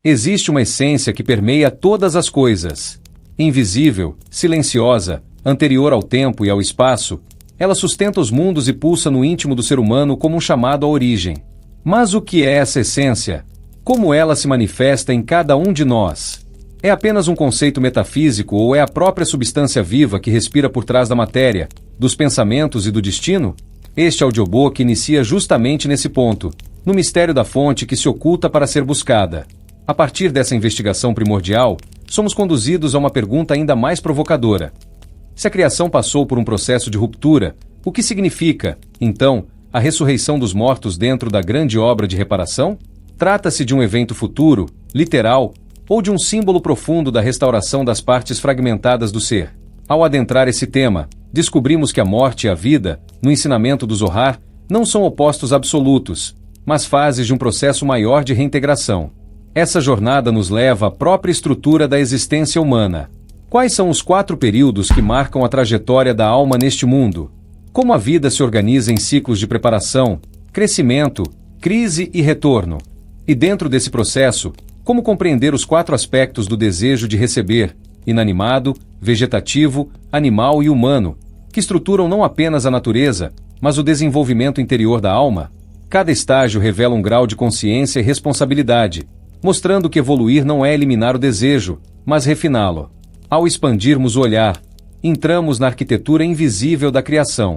Existe uma essência que permeia todas as coisas. Invisível, silenciosa, anterior ao tempo e ao espaço, ela sustenta os mundos e pulsa no íntimo do ser humano como um chamado à origem. Mas o que é essa essência? Como ela se manifesta em cada um de nós? É apenas um conceito metafísico ou é a própria substância viva que respira por trás da matéria, dos pensamentos e do destino? Este audiobook inicia justamente nesse ponto, no mistério da fonte que se oculta para ser buscada. A partir dessa investigação primordial, somos conduzidos a uma pergunta ainda mais provocadora. Se a criação passou por um processo de ruptura, o que significa, então, a ressurreição dos mortos dentro da grande obra de reparação? Trata-se de um evento futuro, literal, ou de um símbolo profundo da restauração das partes fragmentadas do ser? Ao adentrar esse tema, descobrimos que a morte e a vida, no ensinamento do Zohar, não são opostos absolutos, mas fases de um processo maior de reintegração. Essa jornada nos leva à própria estrutura da existência humana. Quais são os 4 períodos que marcam a trajetória da alma neste mundo? Como a vida se organiza em ciclos de preparação, crescimento, crise e retorno? E dentro desse processo, como compreender os 4 aspectos do desejo de receber, inanimado, vegetativo, animal e humano, que estruturam não apenas a natureza, mas o desenvolvimento interior da alma? Cada estágio revela um grau de consciência e responsabilidade, mostrando que evoluir não é eliminar o desejo, mas refiná-lo. Ao expandirmos o olhar, entramos na arquitetura invisível da criação.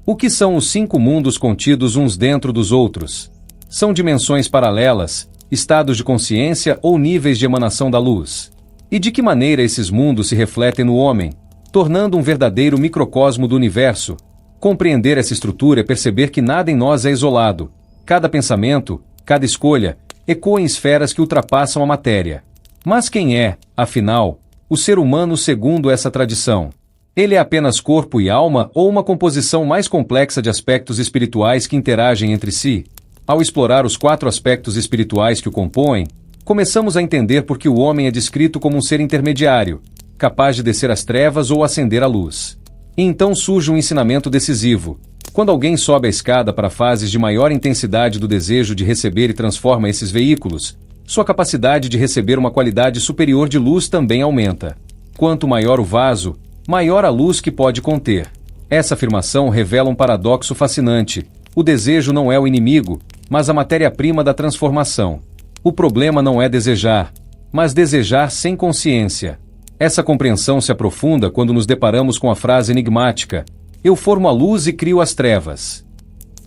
O que são os 5 mundos contidos uns dentro dos outros? São dimensões paralelas, estados de consciência ou níveis de emanação da luz? E de que maneira esses mundos se refletem no homem, tornando um verdadeiro microcosmo do universo? Compreender essa estrutura é perceber que nada em nós é isolado. Cada pensamento, cada escolha, ecoa em esferas que ultrapassam a matéria. Mas quem é, afinal, o ser humano segundo essa tradição? Ele é apenas corpo e alma ou uma composição mais complexa de aspectos espirituais que interagem entre si? Ao explorar os 4 aspectos espirituais que o compõem, começamos a entender por que o homem é descrito como um ser intermediário, capaz de descer as trevas ou acender a luz. E então surge um ensinamento decisivo. Quando alguém sobe a escada para fases de maior intensidade do desejo de receber e transforma esses veículos, sua capacidade de receber uma qualidade superior de luz também aumenta. Quanto maior o vaso, maior a luz que pode conter. Essa afirmação revela um paradoxo fascinante. O desejo não é o inimigo, mas a matéria-prima da transformação. O problema não é desejar, mas desejar sem consciência. Essa compreensão se aprofunda quando nos deparamos com a frase enigmática: eu formo a luz e crio as trevas.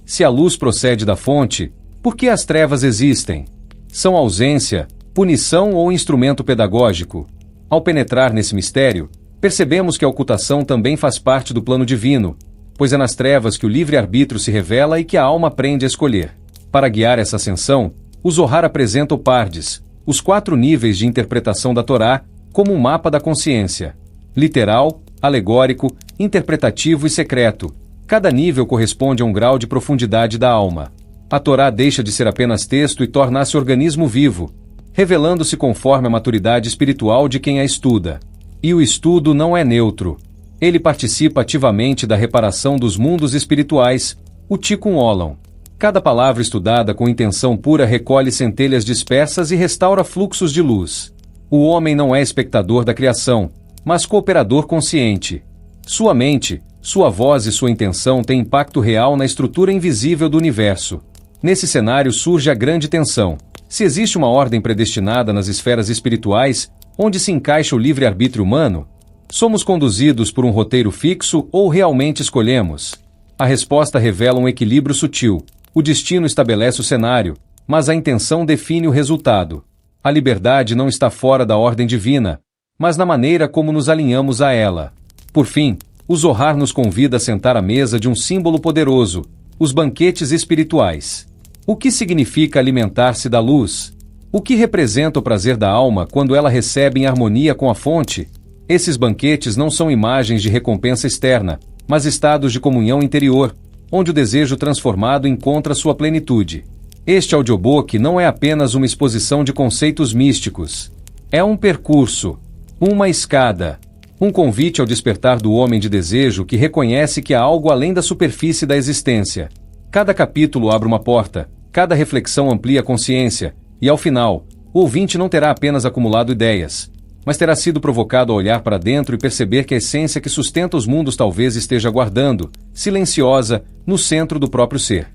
Se a luz procede da fonte, por que as trevas existem? São ausência, punição ou instrumento pedagógico? Ao penetrar nesse mistério, percebemos que a ocultação também faz parte do plano divino, pois é nas trevas que o livre-arbítrio se revela e que a alma aprende a escolher. Para guiar essa ascensão, o Zohar apresenta o Pardes, os 4 níveis de interpretação da Torá, como um mapa da consciência. Literal, alegórico, interpretativo e secreto. Cada nível corresponde a um grau de profundidade da alma. A Torá deixa de ser apenas texto e torna-se organismo vivo, revelando-se conforme a maturidade espiritual de quem a estuda. E o estudo não é neutro. Ele participa ativamente da reparação dos mundos espirituais, o Tikkun Olam. Cada palavra estudada com intenção pura recolhe centelhas dispersas e restaura fluxos de luz. O homem não é espectador da criação, mas cooperador consciente. Sua mente, sua voz e sua intenção têm impacto real na estrutura invisível do universo. Nesse cenário surge a grande tensão. Se existe uma ordem predestinada nas esferas espirituais, onde se encaixa o livre-arbítrio humano? Somos conduzidos por um roteiro fixo ou realmente escolhemos? A resposta revela um equilíbrio sutil. O destino estabelece o cenário, mas a intenção define o resultado. A liberdade não está fora da ordem divina, mas na maneira como nos alinhamos a ela. Por fim, o Zohar nos convida a sentar à mesa de um símbolo poderoso, os banquetes espirituais. O que significa alimentar-se da luz? O que representa o prazer da alma quando ela recebe em harmonia com a fonte? Esses banquetes não são imagens de recompensa externa, mas estados de comunhão interior, onde o desejo transformado encontra sua plenitude. Este audiobook não é apenas uma exposição de conceitos místicos. É um percurso, uma escada, um convite ao despertar do homem de desejo que reconhece que há algo além da superfície da existência. Cada capítulo abre uma porta, cada reflexão amplia a consciência, e ao final, O ouvinte não terá apenas acumulado ideias, mas terá sido provocado a olhar para dentro e perceber que a essência que sustenta os mundos talvez esteja guardando, silenciosa, no centro do próprio ser.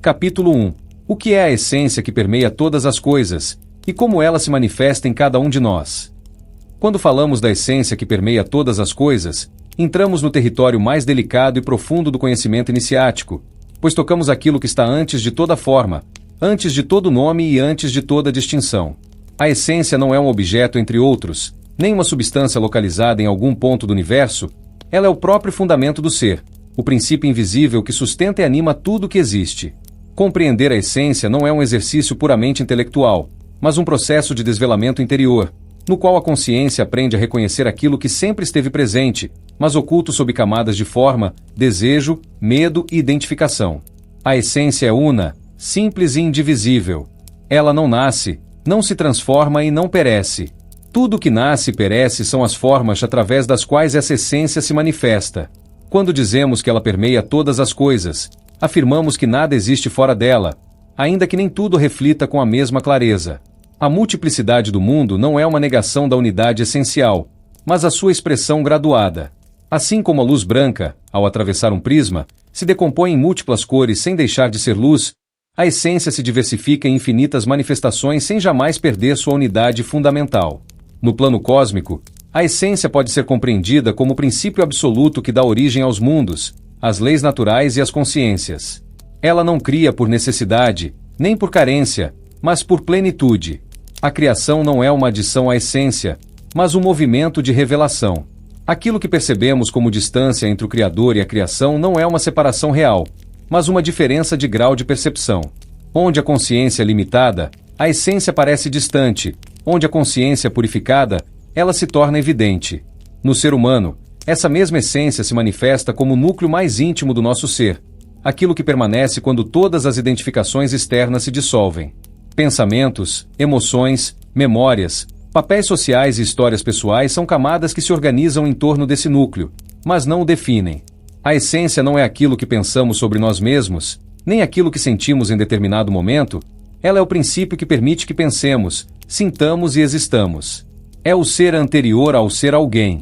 Capítulo 1. O que é a essência que permeia todas as coisas, e como ela se manifesta em cada um de nós? Quando falamos da essência que permeia todas as coisas, entramos no território mais delicado e profundo do conhecimento iniciático, pois tocamos aquilo que está antes de toda forma, antes de todo nome e antes de toda distinção. A essência não é um objeto entre outros, nem uma substância localizada em algum ponto do universo, ela é o próprio fundamento do ser, o princípio invisível que sustenta e anima tudo o que existe. Compreender a essência não é um exercício puramente intelectual, mas um processo de desvelamento interior, no qual a consciência aprende a reconhecer aquilo que sempre esteve presente, mas oculto sob camadas de forma, desejo, medo e identificação. A essência é una, simples e indivisível. Ela não nasce, não se transforma e não perece. Tudo que nasce e perece são as formas através das quais essa essência se manifesta. Quando dizemos que ela permeia todas as coisas, afirmamos que nada existe fora dela, ainda que nem tudo reflita com a mesma clareza. A multiplicidade do mundo não é uma negação da unidade essencial, mas a sua expressão graduada. Assim como a luz branca, ao atravessar um prisma, se decompõe em múltiplas cores sem deixar de ser luz, a essência se diversifica em infinitas manifestações sem jamais perder sua unidade fundamental. No plano cósmico, a essência pode ser compreendida como o princípio absoluto que dá origem aos mundos, às leis naturais e às consciências. Ela não cria por necessidade, nem por carência, mas por plenitude. A criação não é uma adição à essência, mas um movimento de revelação. Aquilo que percebemos como distância entre o Criador e a criação não é uma separação real, mas uma diferença de grau de percepção. Onde a consciência é limitada, a essência parece distante. Onde a consciência é purificada, ela se torna evidente. No ser humano, essa mesma essência se manifesta como o núcleo mais íntimo do nosso ser, aquilo que permanece quando todas as identificações externas se dissolvem. Pensamentos, emoções, memórias, papéis sociais e histórias pessoais são camadas que se organizam em torno desse núcleo, mas não o definem. A essência não é aquilo que pensamos sobre nós mesmos, nem aquilo que sentimos em determinado momento, ela é o princípio que permite que pensemos, sintamos e existamos. É o ser anterior ao ser alguém.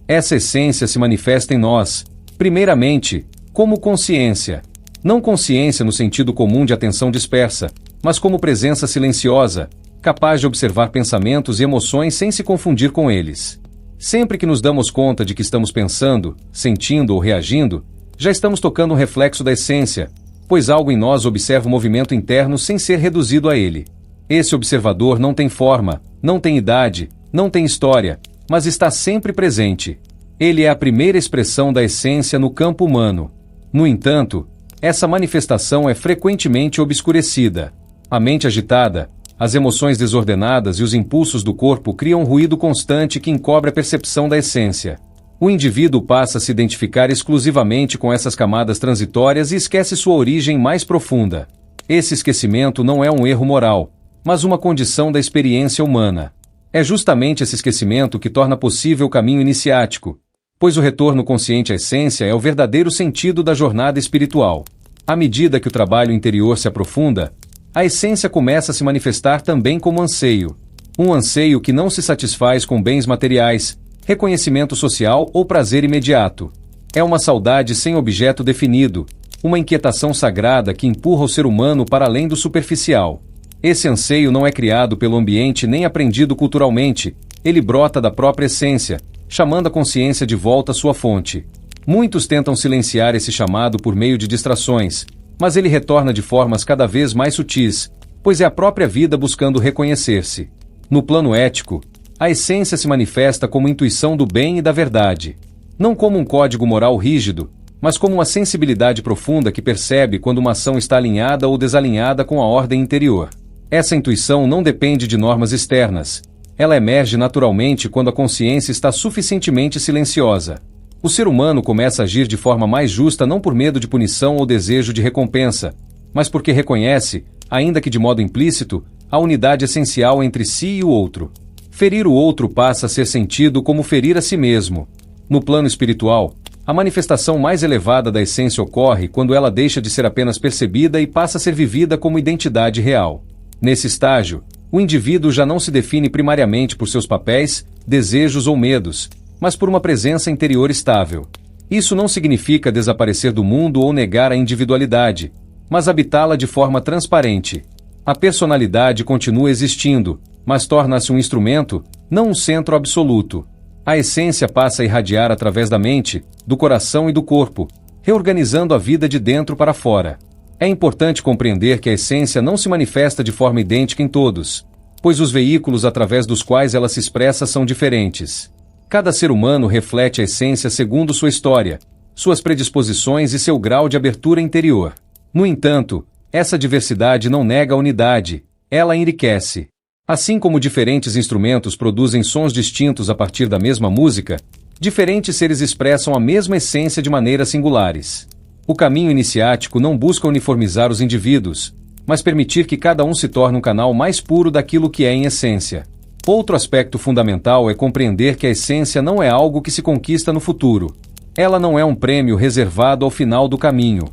Essa essência se manifesta em nós, primeiramente, como consciência. Não consciência no sentido comum de atenção dispersa, mas como presença silenciosa, capaz de observar pensamentos e emoções sem se confundir com eles. Sempre que nos damos conta de que estamos pensando, sentindo ou reagindo, já estamos tocando um reflexo da essência, pois algo em nós observa o movimento interno sem ser reduzido a ele. Esse observador não tem forma, não tem idade, não tem história, mas está sempre presente. Ele é a primeira expressão da essência no campo humano. No entanto, essa manifestação é frequentemente obscurecida. A mente agitada, as emoções desordenadas e os impulsos do corpo criam um ruído constante que encobre a percepção da essência. O indivíduo passa a se identificar exclusivamente com essas camadas transitórias e esquece sua origem mais profunda. Esse esquecimento não é um erro moral, mas uma condição da experiência humana. É justamente esse esquecimento que torna possível o caminho iniciático, pois o retorno consciente à essência é o verdadeiro sentido da jornada espiritual. À medida que o trabalho interior se aprofunda, a essência começa a se manifestar também como anseio. Um anseio que não se satisfaz com bens materiais, reconhecimento social ou prazer imediato. É uma saudade sem objeto definido, uma inquietação sagrada que empurra o ser humano para além do superficial. Esse anseio não é criado pelo ambiente nem aprendido culturalmente, ele brota da própria essência, chamando a consciência de volta à sua fonte. Muitos tentam silenciar esse chamado por meio de distrações, mas ele retorna de formas cada vez mais sutis, pois é a própria vida buscando reconhecer-se. No plano ético, a essência se manifesta como intuição do bem e da verdade. Não como um código moral rígido, mas como uma sensibilidade profunda que percebe quando uma ação está alinhada ou desalinhada com a ordem interior. Essa intuição não depende de normas externas. Ela emerge naturalmente quando a consciência está suficientemente silenciosa. O ser humano começa a agir de forma mais justa não por medo de punição ou desejo de recompensa, mas porque reconhece, ainda que de modo implícito, a unidade essencial entre si e o outro. Ferir o outro passa a ser sentido como ferir a si mesmo. No plano espiritual, a manifestação mais elevada da essência ocorre quando ela deixa de ser apenas percebida e passa a ser vivida como identidade real. Nesse estágio, O indivíduo já não se define primariamente por seus papéis, desejos ou medos, mas por uma presença interior estável. Isso não significa desaparecer do mundo ou negar a individualidade, mas habitá-la de forma transparente. A personalidade continua existindo, mas torna-se um instrumento, não um centro absoluto. A essência passa a irradiar através da mente, do coração e do corpo, reorganizando a vida de dentro para fora. É importante compreender que a essência não se manifesta de forma idêntica em todos, pois os veículos através dos quais ela se expressa são diferentes. Cada ser humano reflete a essência segundo sua história, suas predisposições e seu grau de abertura interior. No entanto, essa diversidade não nega a unidade, ela a enriquece. Assim como diferentes instrumentos produzem sons distintos a partir da mesma música, diferentes seres expressam a mesma essência de maneiras singulares. O caminho iniciático não busca uniformizar os indivíduos, mas permitir que cada um se torne um canal mais puro daquilo que é em essência. Outro aspecto fundamental é compreender que a essência não é algo que se conquista no futuro. Ela não é um prêmio reservado ao final do caminho.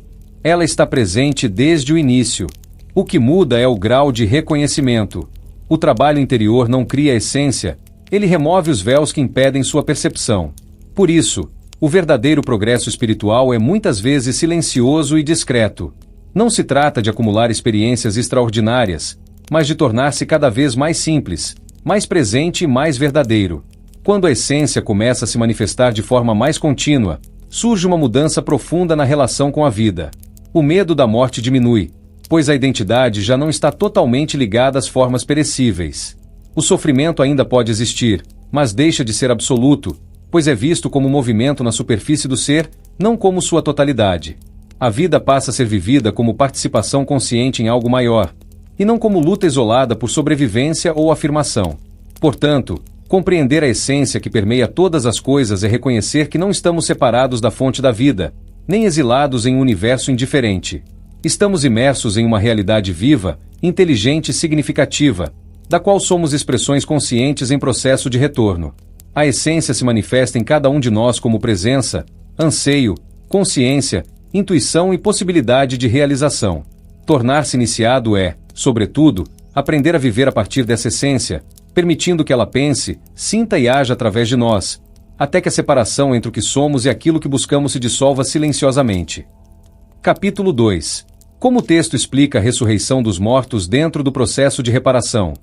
Ela está presente desde o início. O que muda é o grau de reconhecimento. O trabalho interior não cria a essência, ele remove os véus que impedem sua percepção. Por isso, o verdadeiro progresso espiritual é muitas vezes silencioso e discreto. Não se trata de acumular experiências extraordinárias, mas de tornar-se cada vez mais simples, mais presente e mais verdadeiro. Quando a essência começa a se manifestar de forma mais contínua, surge uma mudança profunda na relação com a vida. O medo da morte diminui, pois a identidade já não está totalmente ligada às formas perecíveis. O sofrimento ainda pode existir, mas deixa de ser absoluto, pois é visto como movimento na superfície do ser, não como sua totalidade. A vida passa a ser vivida como participação consciente em algo maior, e não como luta isolada por sobrevivência ou afirmação. Portanto, compreender a essência que permeia todas as coisas é reconhecer que não estamos separados da fonte da vida, nem exilados em um universo indiferente. Estamos imersos em uma realidade viva, inteligente e significativa, da qual somos expressões conscientes em processo de retorno. A essência se manifesta em cada um de nós como presença, anseio, consciência, intuição e possibilidade de realização. Tornar-se iniciado é, sobretudo, aprender a viver a partir dessa essência, permitindo que ela pense, sinta e haja através de nós, até que a separação entre o que somos e aquilo que buscamos se dissolva silenciosamente. Capítulo 2. Como o texto explica a ressurreição dos mortos dentro do processo de reparação?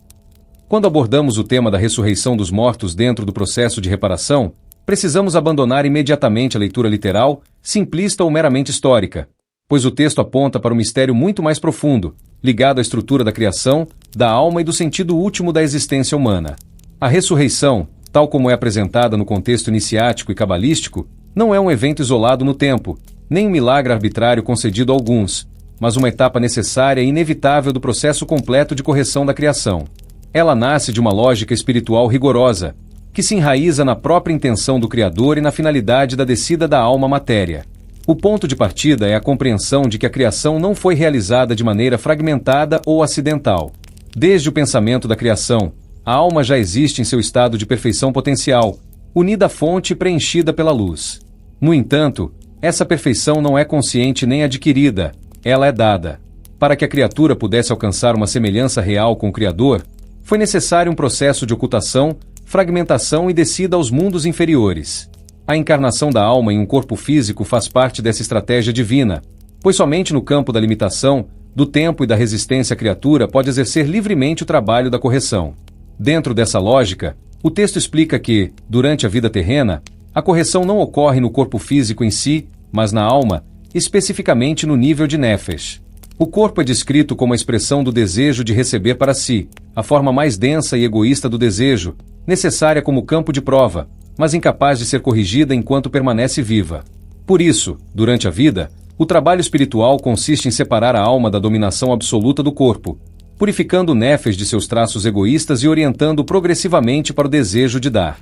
Quando abordamos o tema da ressurreição dos mortos dentro do processo de reparação, precisamos abandonar imediatamente a leitura literal, simplista ou meramente histórica, pois o texto aponta para um mistério muito mais profundo, ligado à estrutura da criação, da alma e do sentido último da existência humana. A ressurreição, tal como é apresentada no contexto iniciático e cabalístico, não é um evento isolado no tempo, nem um milagre arbitrário concedido a alguns, mas uma etapa necessária e inevitável do processo completo de correção da criação. Ela nasce de uma lógica espiritual rigorosa, que se enraiza na própria intenção do Criador e na finalidade da descida da alma à matéria. O ponto de partida é a compreensão de que a criação não foi realizada de maneira fragmentada ou acidental. Desde o pensamento da criação, a alma já existe em seu estado de perfeição potencial, unida à fonte e preenchida pela luz. No entanto, essa perfeição não é consciente nem adquirida, ela é dada. Para que a criatura pudesse alcançar uma semelhança real com o Criador, foi necessário um processo de ocultação, fragmentação e descida aos mundos inferiores. A encarnação da alma em um corpo físico faz parte dessa estratégia divina, pois somente no campo da limitação, do tempo e da resistência a criatura pode exercer livremente o trabalho da correção. Dentro dessa lógica, o texto explica que, durante a vida terrena, a correção não ocorre no corpo físico em si, mas na alma, especificamente no nível de Nefesh. O corpo é descrito como a expressão do desejo de receber para si, a forma mais densa e egoísta do desejo, necessária como campo de prova, mas incapaz de ser corrigida enquanto permanece viva. Por isso, durante a vida, o trabalho espiritual consiste em separar a alma da dominação absoluta do corpo, purificando o Nefesh de seus traços egoístas e orientando progressivamente para o desejo de dar.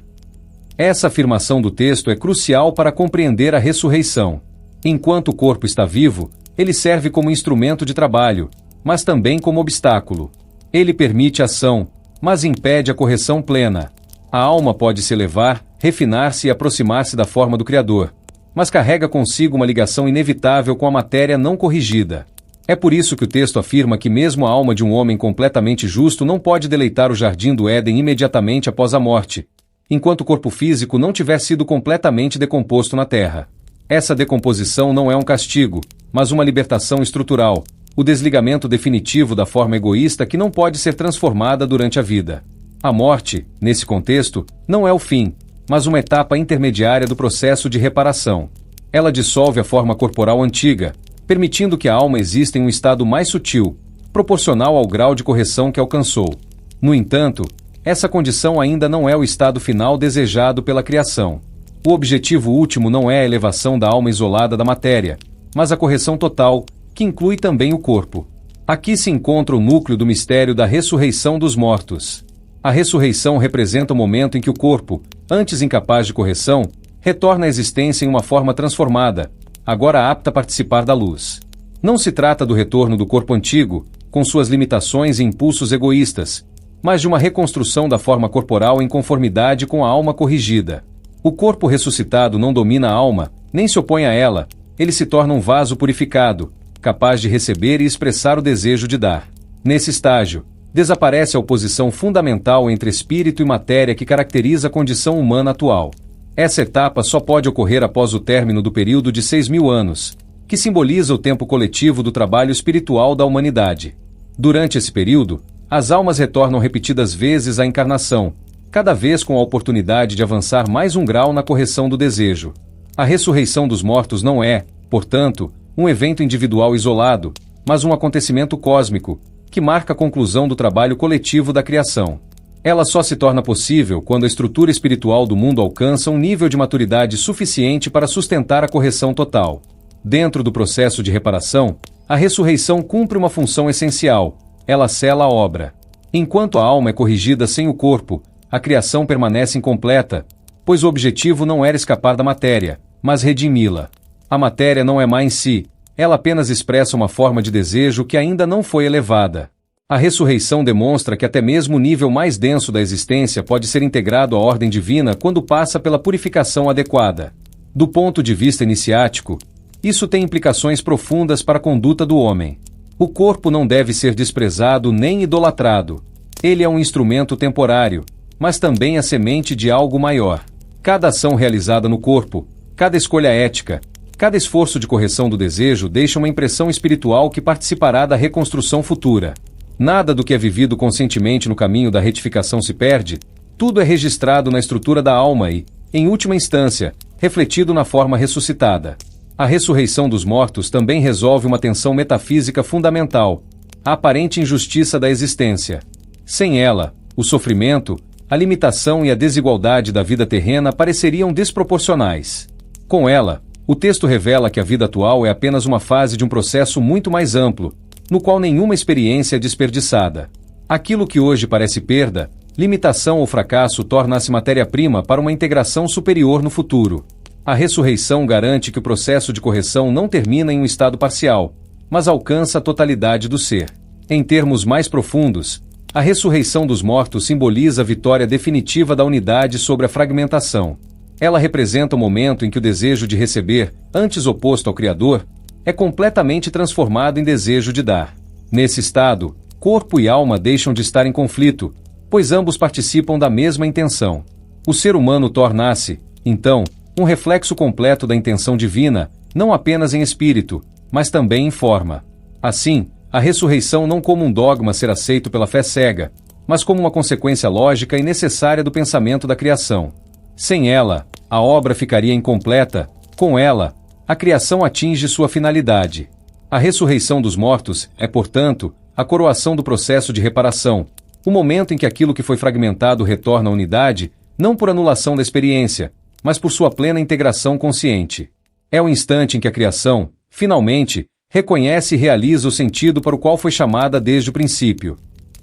Essa afirmação do texto é crucial para compreender a ressurreição. Enquanto o corpo está vivo, ele serve como instrumento de trabalho, mas também como obstáculo. Ele permite ação, mas impede a correção plena. A alma pode se elevar, refinar-se e aproximar-se da forma do Criador, mas carrega consigo uma ligação inevitável com a matéria não corrigida. É por isso que o texto afirma que mesmo a alma de um homem completamente justo não pode deleitar o jardim do Éden imediatamente após a morte, enquanto o corpo físico não tiver sido completamente decomposto na terra. Essa decomposição não é um castigo, mas uma libertação estrutural, o desligamento definitivo da forma egoísta que não pode ser transformada durante a vida. A morte, nesse contexto, não é o fim, mas uma etapa intermediária do processo de reparação. Ela dissolve a forma corporal antiga, permitindo que a alma exista em um estado mais sutil, proporcional ao grau de correção que alcançou. No entanto, essa condição ainda não é o estado final desejado pela criação. O objetivo último não é a elevação da alma isolada da matéria, mas a correção total, que inclui também o corpo. Aqui se encontra o núcleo do mistério da ressurreição dos mortos. A ressurreição representa o momento em que o corpo, antes incapaz de correção, retorna à existência em uma forma transformada, agora apta a participar da luz. Não se trata do retorno do corpo antigo, com suas limitações e impulsos egoístas, mas de uma reconstrução da forma corporal em conformidade com a alma corrigida. O corpo ressuscitado não domina a alma, nem se opõe a ela, ele se torna um vaso purificado, capaz de receber e expressar o desejo de dar. Nesse estágio, desaparece a oposição fundamental entre espírito e matéria que caracteriza a condição humana atual. Essa etapa só pode ocorrer após o término do período de 6.000 anos, que simboliza o tempo coletivo do trabalho espiritual da humanidade. Durante esse período, as almas retornam repetidas vezes à encarnação, cada vez com a oportunidade de avançar mais um grau na correção do desejo. A ressurreição dos mortos não é, portanto, um evento individual isolado, mas um acontecimento cósmico, que marca a conclusão do trabalho coletivo da criação. Ela só se torna possível quando a estrutura espiritual do mundo alcança um nível de maturidade suficiente para sustentar a correção total. Dentro do processo de reparação, a ressurreição cumpre uma função essencial: ela sela a obra. Enquanto a alma é corrigida sem o corpo, a criação permanece incompleta, pois o objetivo não era escapar da matéria, mas redimi-la. A matéria não é má em si, ela apenas expressa uma forma de desejo que ainda não foi elevada. A ressurreição demonstra que até mesmo o nível mais denso da existência pode ser integrado à ordem divina quando passa pela purificação adequada. Do ponto de vista iniciático, isso tem implicações profundas para a conduta do homem. O corpo não deve ser desprezado nem idolatrado. Ele é um instrumento temporário, mas também a semente de algo maior. Cada ação realizada no corpo, cada escolha ética, cada esforço de correção do desejo deixa uma impressão espiritual que participará da reconstrução futura. Nada do que é vivido conscientemente no caminho da retificação se perde, tudo é registrado na estrutura da alma e, em última instância, refletido na forma ressuscitada. A ressurreição dos mortos também resolve uma tensão metafísica fundamental, a aparente injustiça da existência. Sem ela, o sofrimento, a limitação e a desigualdade da vida terrena pareceriam desproporcionais. Com ela, o texto revela que a vida atual é apenas uma fase de um processo muito mais amplo, no qual nenhuma experiência é desperdiçada. Aquilo que hoje parece perda, limitação ou fracasso torna-se matéria-prima para uma integração superior no futuro. A ressurreição garante que o processo de correção não termina em um estado parcial, mas alcança a totalidade do ser. Em termos mais profundos, a ressurreição dos mortos simboliza a vitória definitiva da unidade sobre a fragmentação. Ela representa o momento em que o desejo de receber, antes oposto ao Criador, é completamente transformado em desejo de dar. Nesse estado, corpo e alma deixam de estar em conflito, pois ambos participam da mesma intenção. O ser humano torna-se, então, um reflexo completo da intenção divina, não apenas em espírito, mas também em forma. Assim, a ressurreição não como um dogma a ser aceito pela fé cega, mas como uma consequência lógica e necessária do pensamento da criação. Sem ela, a obra ficaria incompleta, com ela, a criação atinge sua finalidade. A ressurreição dos mortos é, portanto, a coroação do processo de reparação, o momento em que aquilo que foi fragmentado retorna à unidade, não por anulação da experiência, mas por sua plena integração consciente. É o instante em que a criação, finalmente, reconhece e realiza o sentido para o qual foi chamada desde o princípio.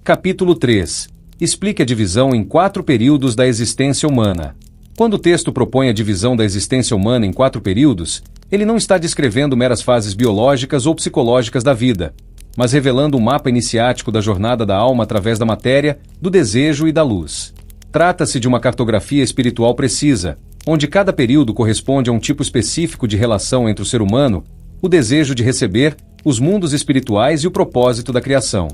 Capítulo 3. Explique a divisão em 4 períodos da existência humana. Quando o texto propõe a divisão da existência humana em 4 períodos, ele não está descrevendo meras fases biológicas ou psicológicas da vida, mas revelando um mapa iniciático da jornada da alma através da matéria, do desejo e da luz. Trata-se de uma cartografia espiritual precisa, onde cada período corresponde a um tipo específico de relação entre o ser humano, o desejo de receber os mundos espirituais e o propósito da criação.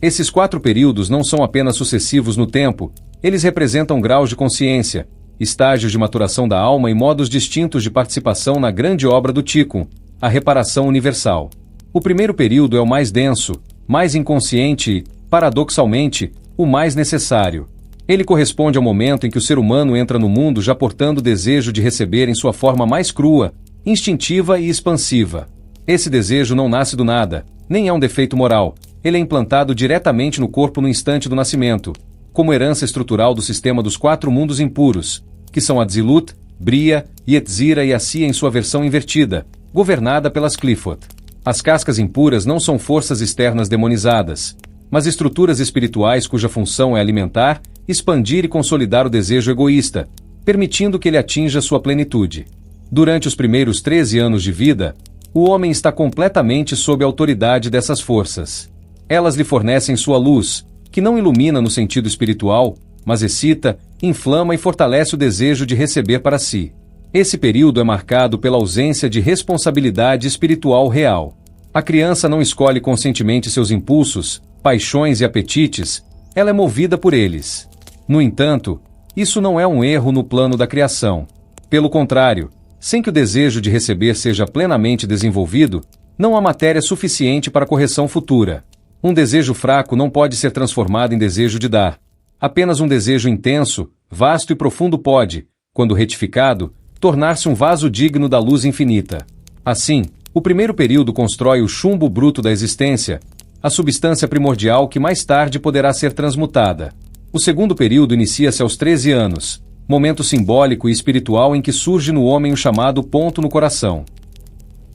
Esses 4 períodos não são apenas sucessivos no tempo, eles representam graus de consciência, estágios de maturação da alma e modos distintos de participação na grande obra do Tikkun, a reparação universal. O primeiro período é o mais denso, mais inconsciente e, paradoxalmente, o mais necessário. Ele corresponde ao momento em que o ser humano entra no mundo já portando o desejo de receber em sua forma mais crua, instintiva e expansiva. Esse desejo não nasce do nada, nem é um defeito moral, ele é implantado diretamente no corpo no instante do nascimento, como herança estrutural do sistema dos 4 mundos impuros, que são Atzilut, Bria, Yetzira e Asiya em sua versão invertida, governada pelas Clifot. As cascas impuras não são forças externas demonizadas, mas estruturas espirituais cuja função é alimentar, expandir e consolidar o desejo egoísta, permitindo que ele atinja sua plenitude. Durante os primeiros 13 anos de vida, o homem está completamente sob a autoridade dessas forças. Elas lhe fornecem sua luz, que não ilumina no sentido espiritual, mas excita, inflama e fortalece o desejo de receber para si. Esse período é marcado pela ausência de responsabilidade espiritual real. A criança não escolhe conscientemente seus impulsos, paixões e apetites, ela é movida por eles. No entanto, isso não é um erro no plano da criação. Pelo contrário, sem que o desejo de receber seja plenamente desenvolvido, não há matéria suficiente para correção futura. Um desejo fraco não pode ser transformado em desejo de dar. Apenas um desejo intenso, vasto e profundo pode, quando retificado, tornar-se um vaso digno da luz infinita. Assim, o primeiro período constrói o chumbo bruto da existência, a substância primordial que mais tarde poderá ser transmutada. O segundo período inicia-se aos 13 anos, momento simbólico e espiritual em que surge no homem o chamado ponto no coração.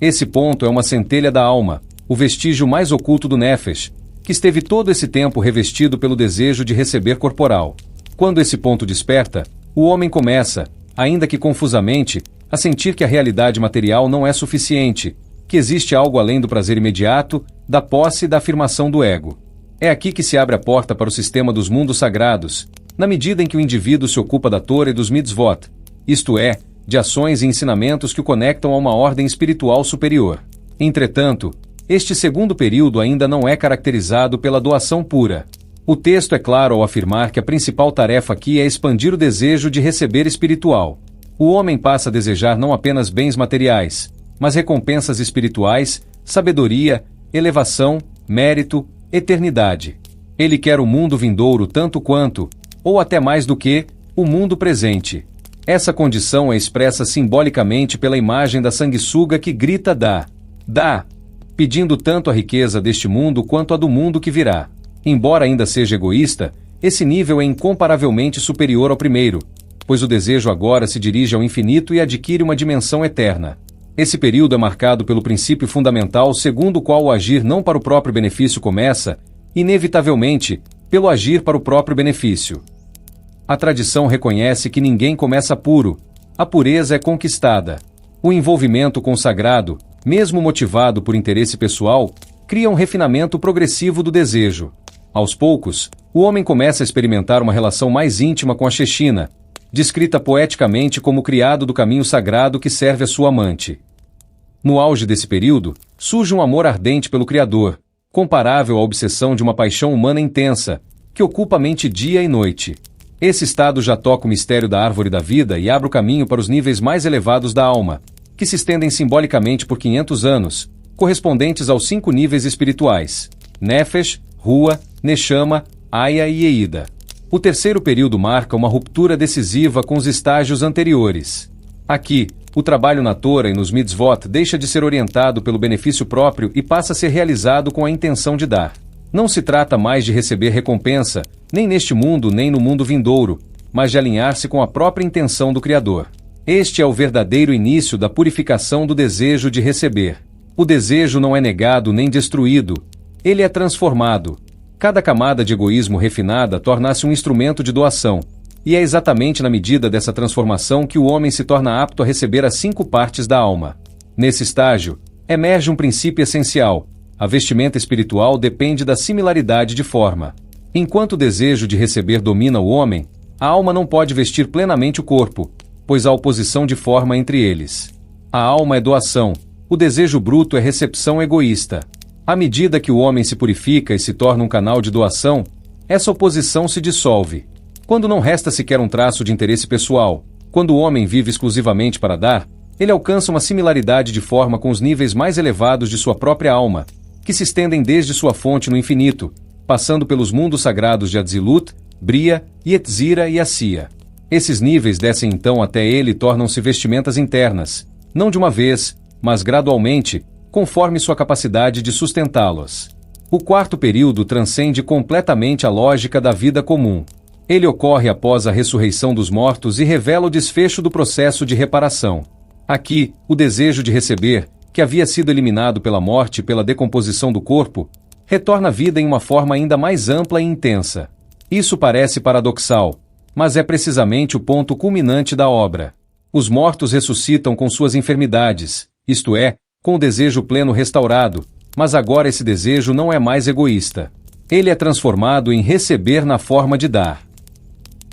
Esse ponto é uma centelha da alma, o vestígio mais oculto do Nefesh, que esteve todo esse tempo revestido pelo desejo de receber corporal. Quando esse ponto desperta, o homem começa, ainda que confusamente, a sentir que a realidade material não é suficiente, que existe algo além do prazer imediato, da posse e da afirmação do ego. É aqui que se abre a porta para o sistema dos mundos sagrados, na medida em que o indivíduo se ocupa da Torá e dos mitzvot, isto é, de ações e ensinamentos que o conectam a uma ordem espiritual superior. Entretanto, este segundo período ainda não é caracterizado pela doação pura. O texto é claro ao afirmar que a principal tarefa aqui é expandir o desejo de receber espiritual. O homem passa a desejar não apenas bens materiais, mas recompensas espirituais, sabedoria, elevação, mérito, eternidade. Ele quer o mundo vindouro tanto quanto, ou até mais do que, o mundo presente. Essa condição é expressa simbolicamente pela imagem da sanguessuga que grita dá, dá, pedindo tanto a riqueza deste mundo quanto a do mundo que virá. Embora ainda seja egoísta, esse nível é incomparavelmente superior ao primeiro, pois o desejo agora se dirige ao infinito e adquire uma dimensão eterna. Esse período é marcado pelo princípio fundamental segundo o qual o agir não para o próprio benefício começa, inevitavelmente, pelo agir para o próprio benefício. A tradição reconhece que ninguém começa puro, a pureza é conquistada. O envolvimento consagrado, mesmo motivado por interesse pessoal, cria um refinamento progressivo do desejo. Aos poucos, o homem começa a experimentar uma relação mais íntima com a Shechina, descrita poeticamente como o criado do caminho sagrado que serve a sua amante. No auge desse período, surge um amor ardente pelo Criador, comparável à obsessão de uma paixão humana intensa, que ocupa a mente dia e noite. Esse estado já toca o mistério da árvore da vida e abre o caminho para os níveis mais elevados da alma, que se estendem simbolicamente por 500 anos, correspondentes aos 5 níveis espirituais: Nefesh, Rua, Neshama, Aya e Eida. O terceiro período marca uma ruptura decisiva com os estágios anteriores. Aqui, o trabalho na Torá e nos mitzvot deixa de ser orientado pelo benefício próprio e passa a ser realizado com a intenção de dar. Não se trata mais de receber recompensa, nem neste mundo nem no mundo vindouro, mas de alinhar-se com a própria intenção do Criador. Este é o verdadeiro início da purificação do desejo de receber. O desejo não é negado nem destruído, ele é transformado. Cada camada de egoísmo refinada torna-se um instrumento de doação, e é exatamente na medida dessa transformação que o homem se torna apto a receber as 5 partes da alma. Nesse estágio, emerge um princípio essencial: a vestimenta espiritual depende da similaridade de forma. Enquanto o desejo de receber domina o homem, a alma não pode vestir plenamente o corpo, pois há oposição de forma entre eles. A alma é doação, o desejo bruto é recepção egoísta. À medida que o homem se purifica e se torna um canal de doação, essa oposição se dissolve. Quando não resta sequer um traço de interesse pessoal, quando o homem vive exclusivamente para dar, ele alcança uma similaridade de forma com os níveis mais elevados de sua própria alma, que se estendem desde sua fonte no infinito, passando pelos mundos sagrados de Atzilut, Bria, Yetzira e Assia. Esses níveis descem então até ele e tornam-se vestimentas internas, não de uma vez, mas gradualmente, conforme sua capacidade de sustentá-los. O quarto período transcende completamente a lógica da vida comum. Ele ocorre após a ressurreição dos mortos e revela o desfecho do processo de reparação. Aqui, o desejo de receber, que havia sido eliminado pela morte e pela decomposição do corpo, retorna à vida em uma forma ainda mais ampla e intensa. Isso parece paradoxal, mas é precisamente o ponto culminante da obra. Os mortos ressuscitam com suas enfermidades, isto é, com o desejo pleno restaurado, mas agora esse desejo não é mais egoísta. Ele é transformado em receber na forma de dar.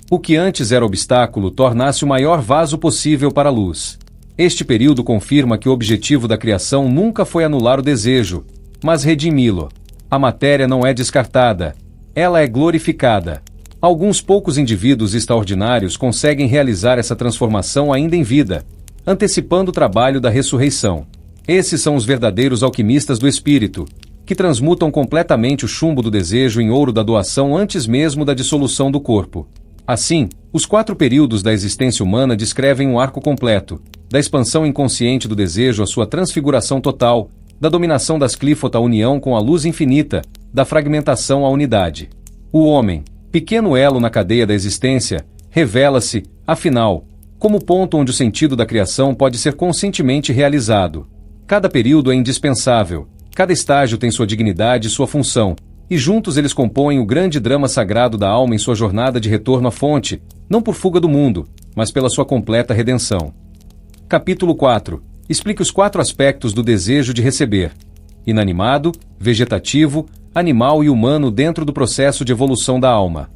O que antes era obstáculo torna-se o maior vaso possível para a luz. Este período confirma que o objetivo da criação nunca foi anular o desejo, mas redimi-lo. A matéria não é descartada, ela é glorificada. Alguns poucos indivíduos extraordinários conseguem realizar essa transformação ainda em vida, antecipando o trabalho da ressurreição. Esses são os verdadeiros alquimistas do espírito, que transmutam completamente o chumbo do desejo em ouro da doação antes mesmo da dissolução do corpo. Assim, os 4 períodos da existência humana descrevem um arco completo, da expansão inconsciente do desejo à sua transfiguração total, da dominação das Clifot à união com a luz infinita, da fragmentação à unidade. O homem, pequeno elo na cadeia da existência, revela-se, afinal, como ponto onde o sentido da criação pode ser conscientemente realizado. Cada período é indispensável, cada estágio tem sua dignidade e sua função, e juntos eles compõem o grande drama sagrado da alma em sua jornada de retorno à fonte, não por fuga do mundo, mas pela sua completa redenção. Capítulo 4. Explica os 4 aspectos do desejo de receber: inanimado, vegetativo, animal e humano dentro do processo de evolução da alma.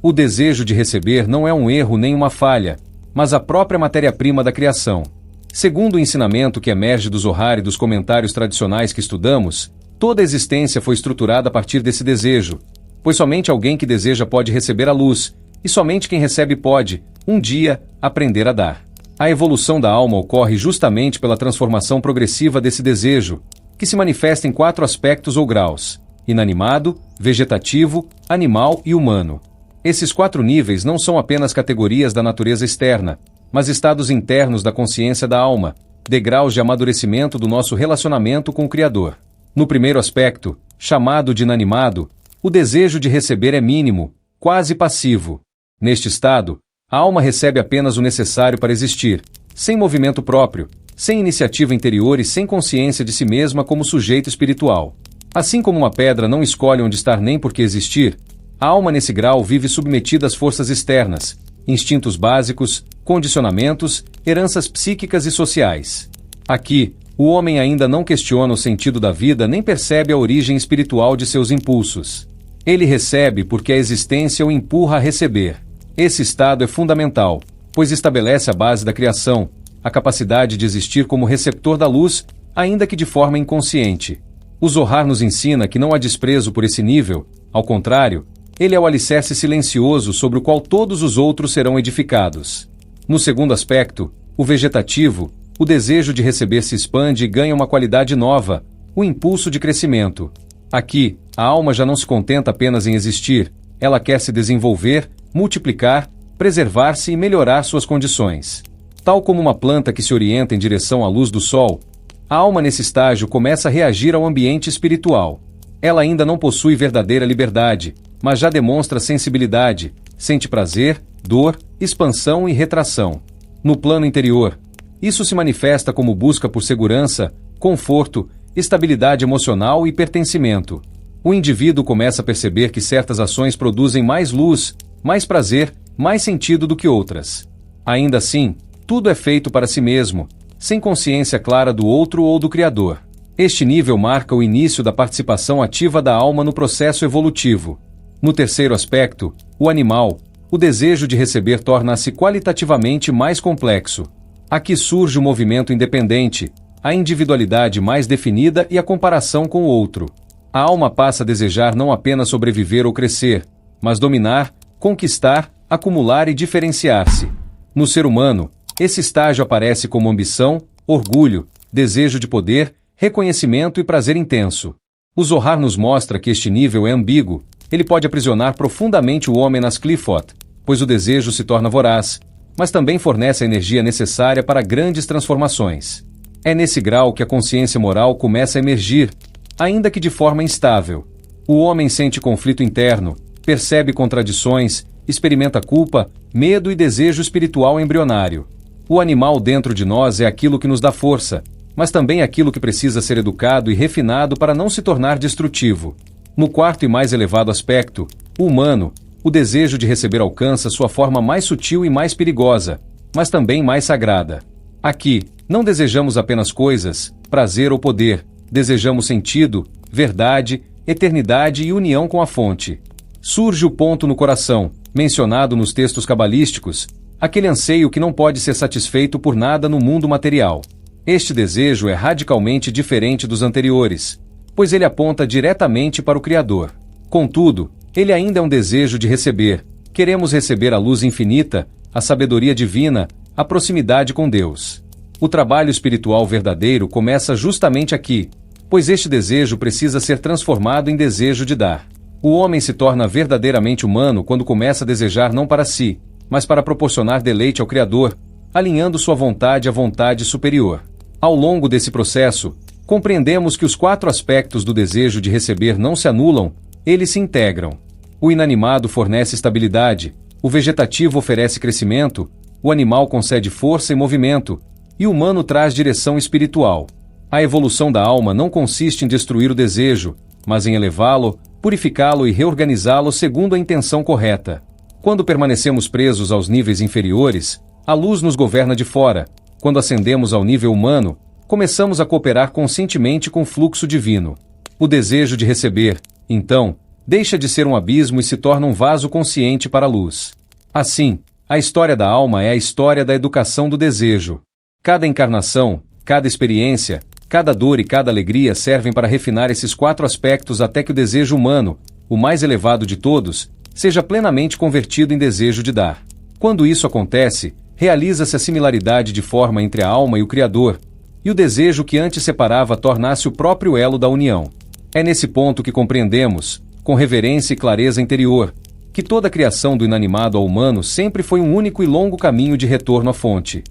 O desejo de receber não é um erro nem uma falha, mas a própria matéria-prima da criação. Segundo o ensinamento que emerge do Zohar e dos comentários tradicionais que estudamos, toda a existência foi estruturada a partir desse desejo, pois somente alguém que deseja pode receber a luz, e somente quem recebe pode, um dia, aprender a dar. A evolução da alma ocorre justamente pela transformação progressiva desse desejo, que se manifesta em 4 aspectos ou graus: inanimado, vegetativo, animal e humano. Esses 4 níveis não são apenas categorias da natureza externa, mas estados internos da consciência da alma, degraus de amadurecimento do nosso relacionamento com o Criador. No primeiro aspecto, chamado de inanimado, o desejo de receber é mínimo, quase passivo. Neste estado, a alma recebe apenas o necessário para existir, sem movimento próprio, sem iniciativa interior e sem consciência de si mesma como sujeito espiritual. Assim como uma pedra não escolhe onde estar nem por que existir, a alma nesse grau vive submetida às forças externas, instintos básicos, condicionamentos, heranças psíquicas e sociais. Aqui, o homem ainda não questiona o sentido da vida nem percebe a origem espiritual de seus impulsos. Ele recebe porque a existência o empurra a receber. Esse estado é fundamental, pois estabelece a base da criação, a capacidade de existir como receptor da luz, ainda que de forma inconsciente. O Zohar nos ensina que não há desprezo por esse nível, ao contrário, ele é o alicerce silencioso sobre o qual todos os outros serão edificados. No segundo aspecto, o vegetativo, o desejo de receber se expande e ganha uma qualidade nova, o impulso de crescimento. Aqui, a alma já não se contenta apenas em existir, ela quer se desenvolver, multiplicar, preservar-se e melhorar suas condições. Tal como uma planta que se orienta em direção à luz do sol, a alma nesse estágio começa a reagir ao ambiente espiritual. Ela ainda não possui verdadeira liberdade, mas já demonstra sensibilidade, sente prazer, dor, expansão e retração. No plano interior, isso se manifesta como busca por segurança, conforto, estabilidade emocional e pertencimento. O indivíduo começa a perceber que certas ações produzem mais luz, mais prazer, mais sentido do que outras. Ainda assim, tudo é feito para si mesmo, sem consciência clara do outro ou do Criador. Este nível marca o início da participação ativa da alma no processo evolutivo. No terceiro aspecto, o animal, o desejo de receber torna-se qualitativamente mais complexo. Aqui surge o movimento independente, a individualidade mais definida e a comparação com o outro. A alma passa a desejar não apenas sobreviver ou crescer, mas dominar, conquistar, acumular e diferenciar-se. No ser humano, esse estágio aparece como ambição, orgulho, desejo de poder, reconhecimento e prazer intenso. O Zohar nos mostra que este nível é ambíguo, ele pode aprisionar profundamente o homem nas clifot, pois o desejo se torna voraz, mas também fornece a energia necessária para grandes transformações. É nesse grau que a consciência moral começa a emergir, ainda que de forma instável. O homem sente conflito interno, percebe contradições, experimenta culpa, medo e desejo espiritual embrionário. O animal dentro de nós é aquilo que nos dá força, mas também aquilo que precisa ser educado e refinado para não se tornar destrutivo. No quarto e mais elevado aspecto, o humano, o desejo de receber alcança sua forma mais sutil e mais perigosa, mas também mais sagrada. Aqui, não desejamos apenas coisas, prazer ou poder, desejamos sentido, verdade, eternidade e união com a fonte. Surge o ponto no coração, mencionado nos textos cabalísticos, aquele anseio que não pode ser satisfeito por nada no mundo material. Este desejo é radicalmente diferente dos anteriores, pois ele aponta diretamente para o Criador. Contudo, ele ainda é um desejo de receber. Queremos receber a luz infinita, a sabedoria divina, a proximidade com Deus. O trabalho espiritual verdadeiro começa justamente aqui, pois este desejo precisa ser transformado em desejo de dar. O homem se torna verdadeiramente humano quando começa a desejar não para si, mas para proporcionar deleite ao Criador, alinhando sua vontade à vontade superior. Ao longo desse processo, compreendemos que os 4 aspectos do desejo de receber não se anulam, eles se integram. O inanimado fornece estabilidade, o vegetativo oferece crescimento, o animal concede força e movimento, e o humano traz direção espiritual. A evolução da alma não consiste em destruir o desejo, mas em elevá-lo, purificá-lo e reorganizá-lo segundo a intenção correta. Quando permanecemos presos aos níveis inferiores, a luz nos governa de fora. Quando ascendemos ao nível humano, começamos a cooperar conscientemente com o fluxo divino. O desejo de receber, então, deixa de ser um abismo e se torna um vaso consciente para a luz. Assim, a história da alma é a história da educação do desejo. Cada encarnação, cada experiência, cada dor e cada alegria servem para refinar esses 4 aspectos até que o desejo humano, o mais elevado de todos, seja plenamente convertido em desejo de dar. Quando isso acontece, realiza-se a similaridade de forma entre a alma e o Criador, e o desejo que antes separava torna-se o próprio elo da união. É nesse ponto que compreendemos, com reverência e clareza interior, que toda a criação do inanimado ao humano sempre foi um único e longo caminho de retorno à fonte.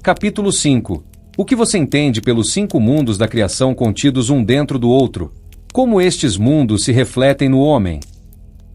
Capítulo 5. O que você entende pelos 5 mundos da criação contidos um dentro do outro? Como estes mundos se refletem no homem?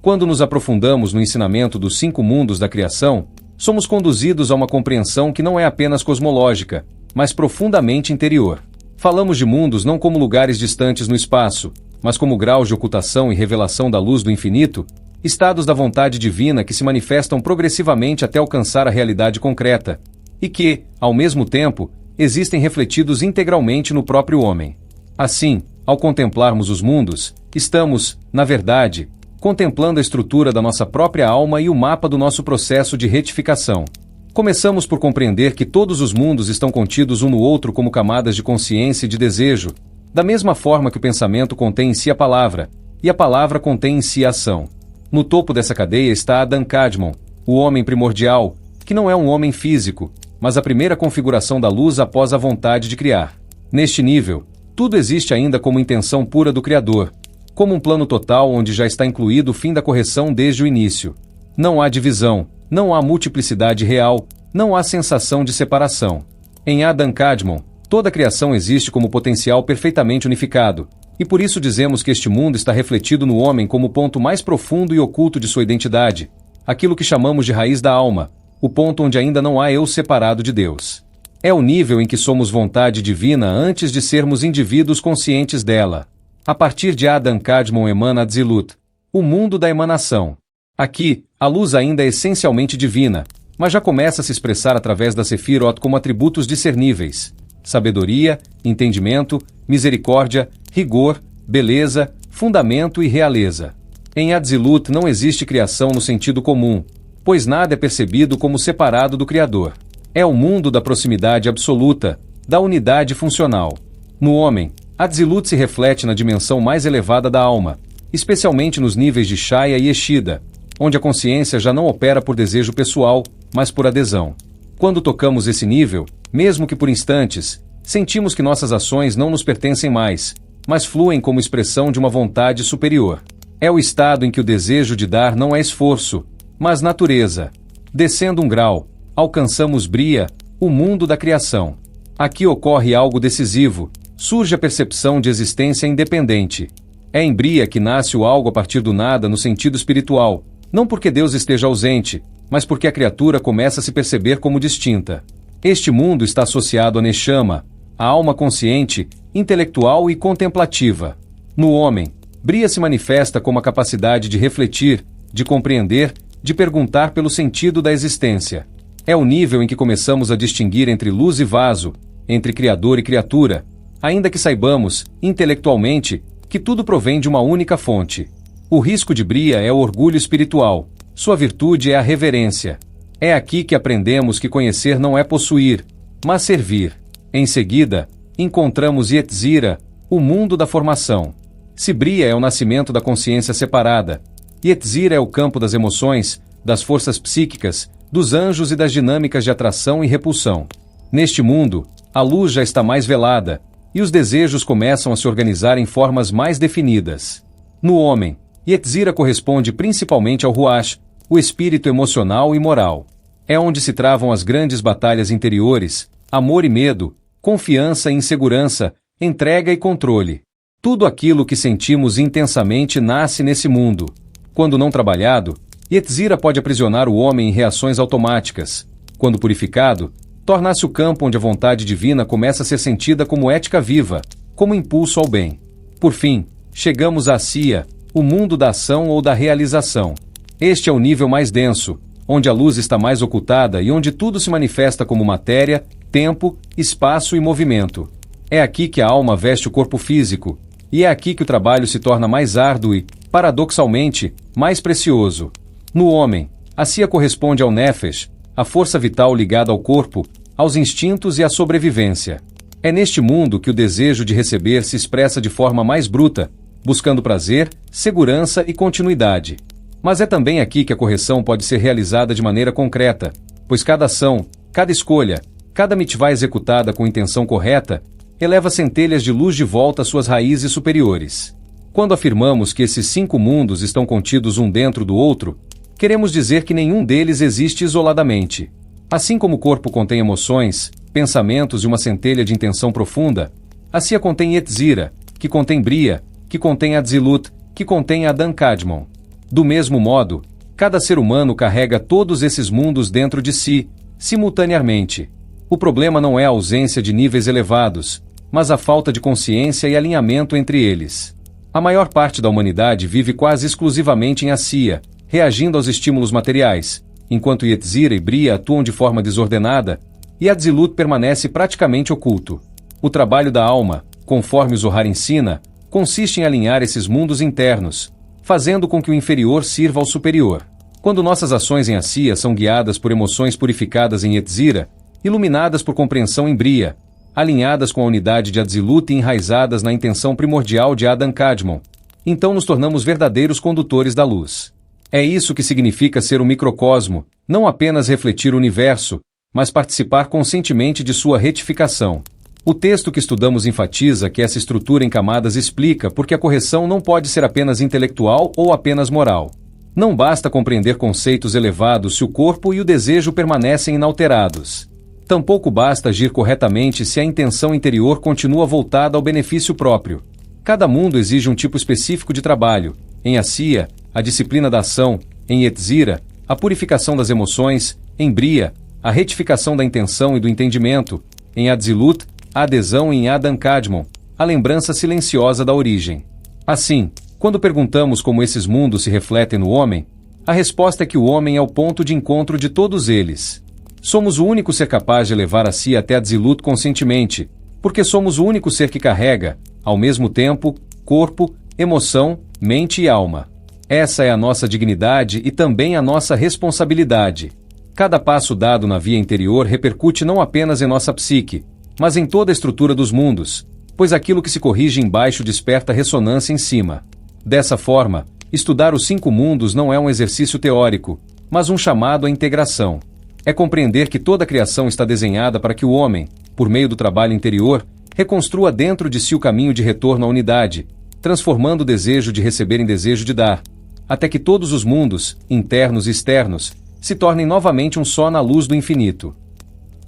Quando nos aprofundamos no ensinamento dos 5 mundos da criação, somos conduzidos a uma compreensão que não é apenas cosmológica, mas profundamente interior. Falamos de mundos não como lugares distantes no espaço, mas como graus de ocultação e revelação da luz do infinito, estados da vontade divina que se manifestam progressivamente até alcançar a realidade concreta, e que, ao mesmo tempo, existem refletidos integralmente no próprio homem. Assim, ao contemplarmos os mundos, estamos, na verdade, contemplando a estrutura da nossa própria alma e o mapa do nosso processo de retificação. Começamos por compreender que todos os mundos estão contidos um no outro como camadas de consciência e de desejo, da mesma forma que o pensamento contém em si a palavra, e a palavra contém em si a ação. No topo dessa cadeia está Adam Kadmon, o homem primordial, que não é um homem físico, mas a primeira configuração da luz após a vontade de criar. Neste nível, tudo existe ainda como intenção pura do Criador, como um plano total onde já está incluído o fim da correção desde o início. Não há divisão, não há multiplicidade real, não há sensação de separação. Em Adam Kadmon, toda a criação existe como potencial perfeitamente unificado, e por isso dizemos que este mundo está refletido no homem como o ponto mais profundo e oculto de sua identidade, aquilo que chamamos de raiz da alma, o ponto onde ainda não há eu separado de Deus. É o nível em que somos vontade divina antes de sermos indivíduos conscientes dela. A partir de Adam Kadmon emana Atzilut, o mundo da emanação. Aqui, a luz ainda é essencialmente divina, mas já começa a se expressar através da Sefirot como atributos discerníveis: sabedoria, entendimento, misericórdia, rigor, beleza, fundamento e realeza. Em Atzilut não existe criação no sentido comum, pois nada é percebido como separado do Criador. É o mundo da proximidade absoluta, da unidade funcional. No homem, a Atzilut se reflete na dimensão mais elevada da alma, especialmente nos níveis de Shaya e Eshida, onde a consciência já não opera por desejo pessoal, mas por adesão. Quando tocamos esse nível, mesmo que por instantes, sentimos que nossas ações não nos pertencem mais, mas fluem como expressão de uma vontade superior. É o estado em que o desejo de dar não é esforço, mas natureza. Descendo um grau, alcançamos Bria, o mundo da criação. Aqui ocorre algo decisivo, surge a percepção de existência independente. É em Bria que nasce o algo a partir do nada no sentido espiritual, não porque Deus esteja ausente, mas porque a criatura começa a se perceber como distinta. Este mundo está associado a Neshama, a alma consciente, intelectual e contemplativa. No homem, Bria se manifesta como a capacidade de refletir, de compreender, de perguntar pelo sentido da existência. É o nível em que começamos a distinguir entre luz e vaso, entre criador e criatura, ainda que saibamos, intelectualmente, que tudo provém de uma única fonte. O risco de Bria é o orgulho espiritual. Sua virtude é a reverência. É aqui que aprendemos que conhecer não é possuir, mas servir. Em seguida, encontramos Yetzira, o mundo da formação. Se Bria é o nascimento da consciência separada, Yetzira é o campo das emoções, das forças psíquicas, dos anjos e das dinâmicas de atração e repulsão. Neste mundo, a luz já está mais velada, e os desejos começam a se organizar em formas mais definidas. No homem, Yetzira corresponde principalmente ao Ruach, o espírito emocional e moral. É onde se travam as grandes batalhas interiores, amor e medo, confiança e insegurança, entrega e controle. Tudo aquilo que sentimos intensamente nasce nesse mundo. Quando não trabalhado, Yetzira pode aprisionar o homem em reações automáticas. Quando purificado, torna-se o campo onde a vontade divina começa a ser sentida como ética viva, como impulso ao bem. Por fim, chegamos a Asiya, o mundo da ação ou da realização. Este é o nível mais denso, onde a luz está mais ocultada e onde tudo se manifesta como matéria, tempo, espaço e movimento. É aqui que a alma veste o corpo físico, e é aqui que o trabalho se torna mais árduo e, paradoxalmente, mais precioso. No homem, Asiya corresponde ao Nefesh, a força vital ligada ao corpo, aos instintos e à sobrevivência. É neste mundo que o desejo de receber se expressa de forma mais bruta, buscando prazer, segurança e continuidade. Mas é também aqui que a correção pode ser realizada de maneira concreta, pois cada ação, cada escolha, cada mitvá executada com intenção correta, eleva centelhas de luz de volta às suas raízes superiores. Quando afirmamos que esses 5 mundos estão contidos um dentro do outro, queremos dizer que nenhum deles existe isoladamente. Assim como o corpo contém emoções, pensamentos e uma centelha de intenção profunda, Asiya contém Yetzira, que contém Bria, que contém Atzilut, que contém Adam Kadmon. Do mesmo modo, cada ser humano carrega todos esses mundos dentro de si, simultaneamente. O problema não é a ausência de níveis elevados, mas a falta de consciência e alinhamento entre eles. A maior parte da humanidade vive quase exclusivamente em Asiya, reagindo aos estímulos materiais, enquanto Yetzira e Bria atuam de forma desordenada, e Atzilut permanece praticamente oculto. O trabalho da alma, conforme o Zohar ensina, consiste em alinhar esses mundos internos, fazendo com que o inferior sirva ao superior. Quando nossas ações em Asiya são guiadas por emoções purificadas em Yetzira, iluminadas por compreensão em Bria, alinhadas com a unidade de Atzilut e enraizadas na intenção primordial de Adam Kadmon, então nos tornamos verdadeiros condutores da luz. É isso que significa ser um microcosmo, não apenas refletir o universo, mas participar conscientemente de sua retificação. O texto que estudamos enfatiza que essa estrutura em camadas explica porque a correção não pode ser apenas intelectual ou apenas moral. Não basta compreender conceitos elevados se o corpo e o desejo permanecem inalterados. Tampouco basta agir corretamente se a intenção interior continua voltada ao benefício próprio. Cada mundo exige um tipo específico de trabalho. Em Asiya, a disciplina da ação; em Yetzira, a purificação das emoções; em Bria, a retificação da intenção e do entendimento; em Atzilut, a adesão em Adam Kadmon, a lembrança silenciosa da origem. Assim, quando perguntamos como esses mundos se refletem no homem, a resposta é que o homem é o ponto de encontro de todos eles. Somos o único ser capaz de levar a si até Atzilut conscientemente, porque somos o único ser que carrega, ao mesmo tempo, corpo, emoção, mente e alma. Essa é a nossa dignidade e também a nossa responsabilidade. Cada passo dado na via interior repercute não apenas em nossa psique, mas em toda a estrutura dos mundos, pois aquilo que se corrige embaixo desperta ressonância em cima. Dessa forma, estudar os 5 mundos não é um exercício teórico, mas um chamado à integração. É compreender que toda a criação está desenhada para que o homem, por meio do trabalho interior, reconstrua dentro de si o caminho de retorno à unidade, transformando o desejo de receber em desejo de dar, até que todos os mundos, internos e externos, se tornem novamente um só na luz do infinito.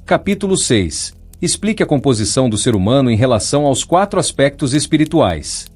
Capítulo 6. Explique a composição do ser humano em relação aos 4 aspectos espirituais.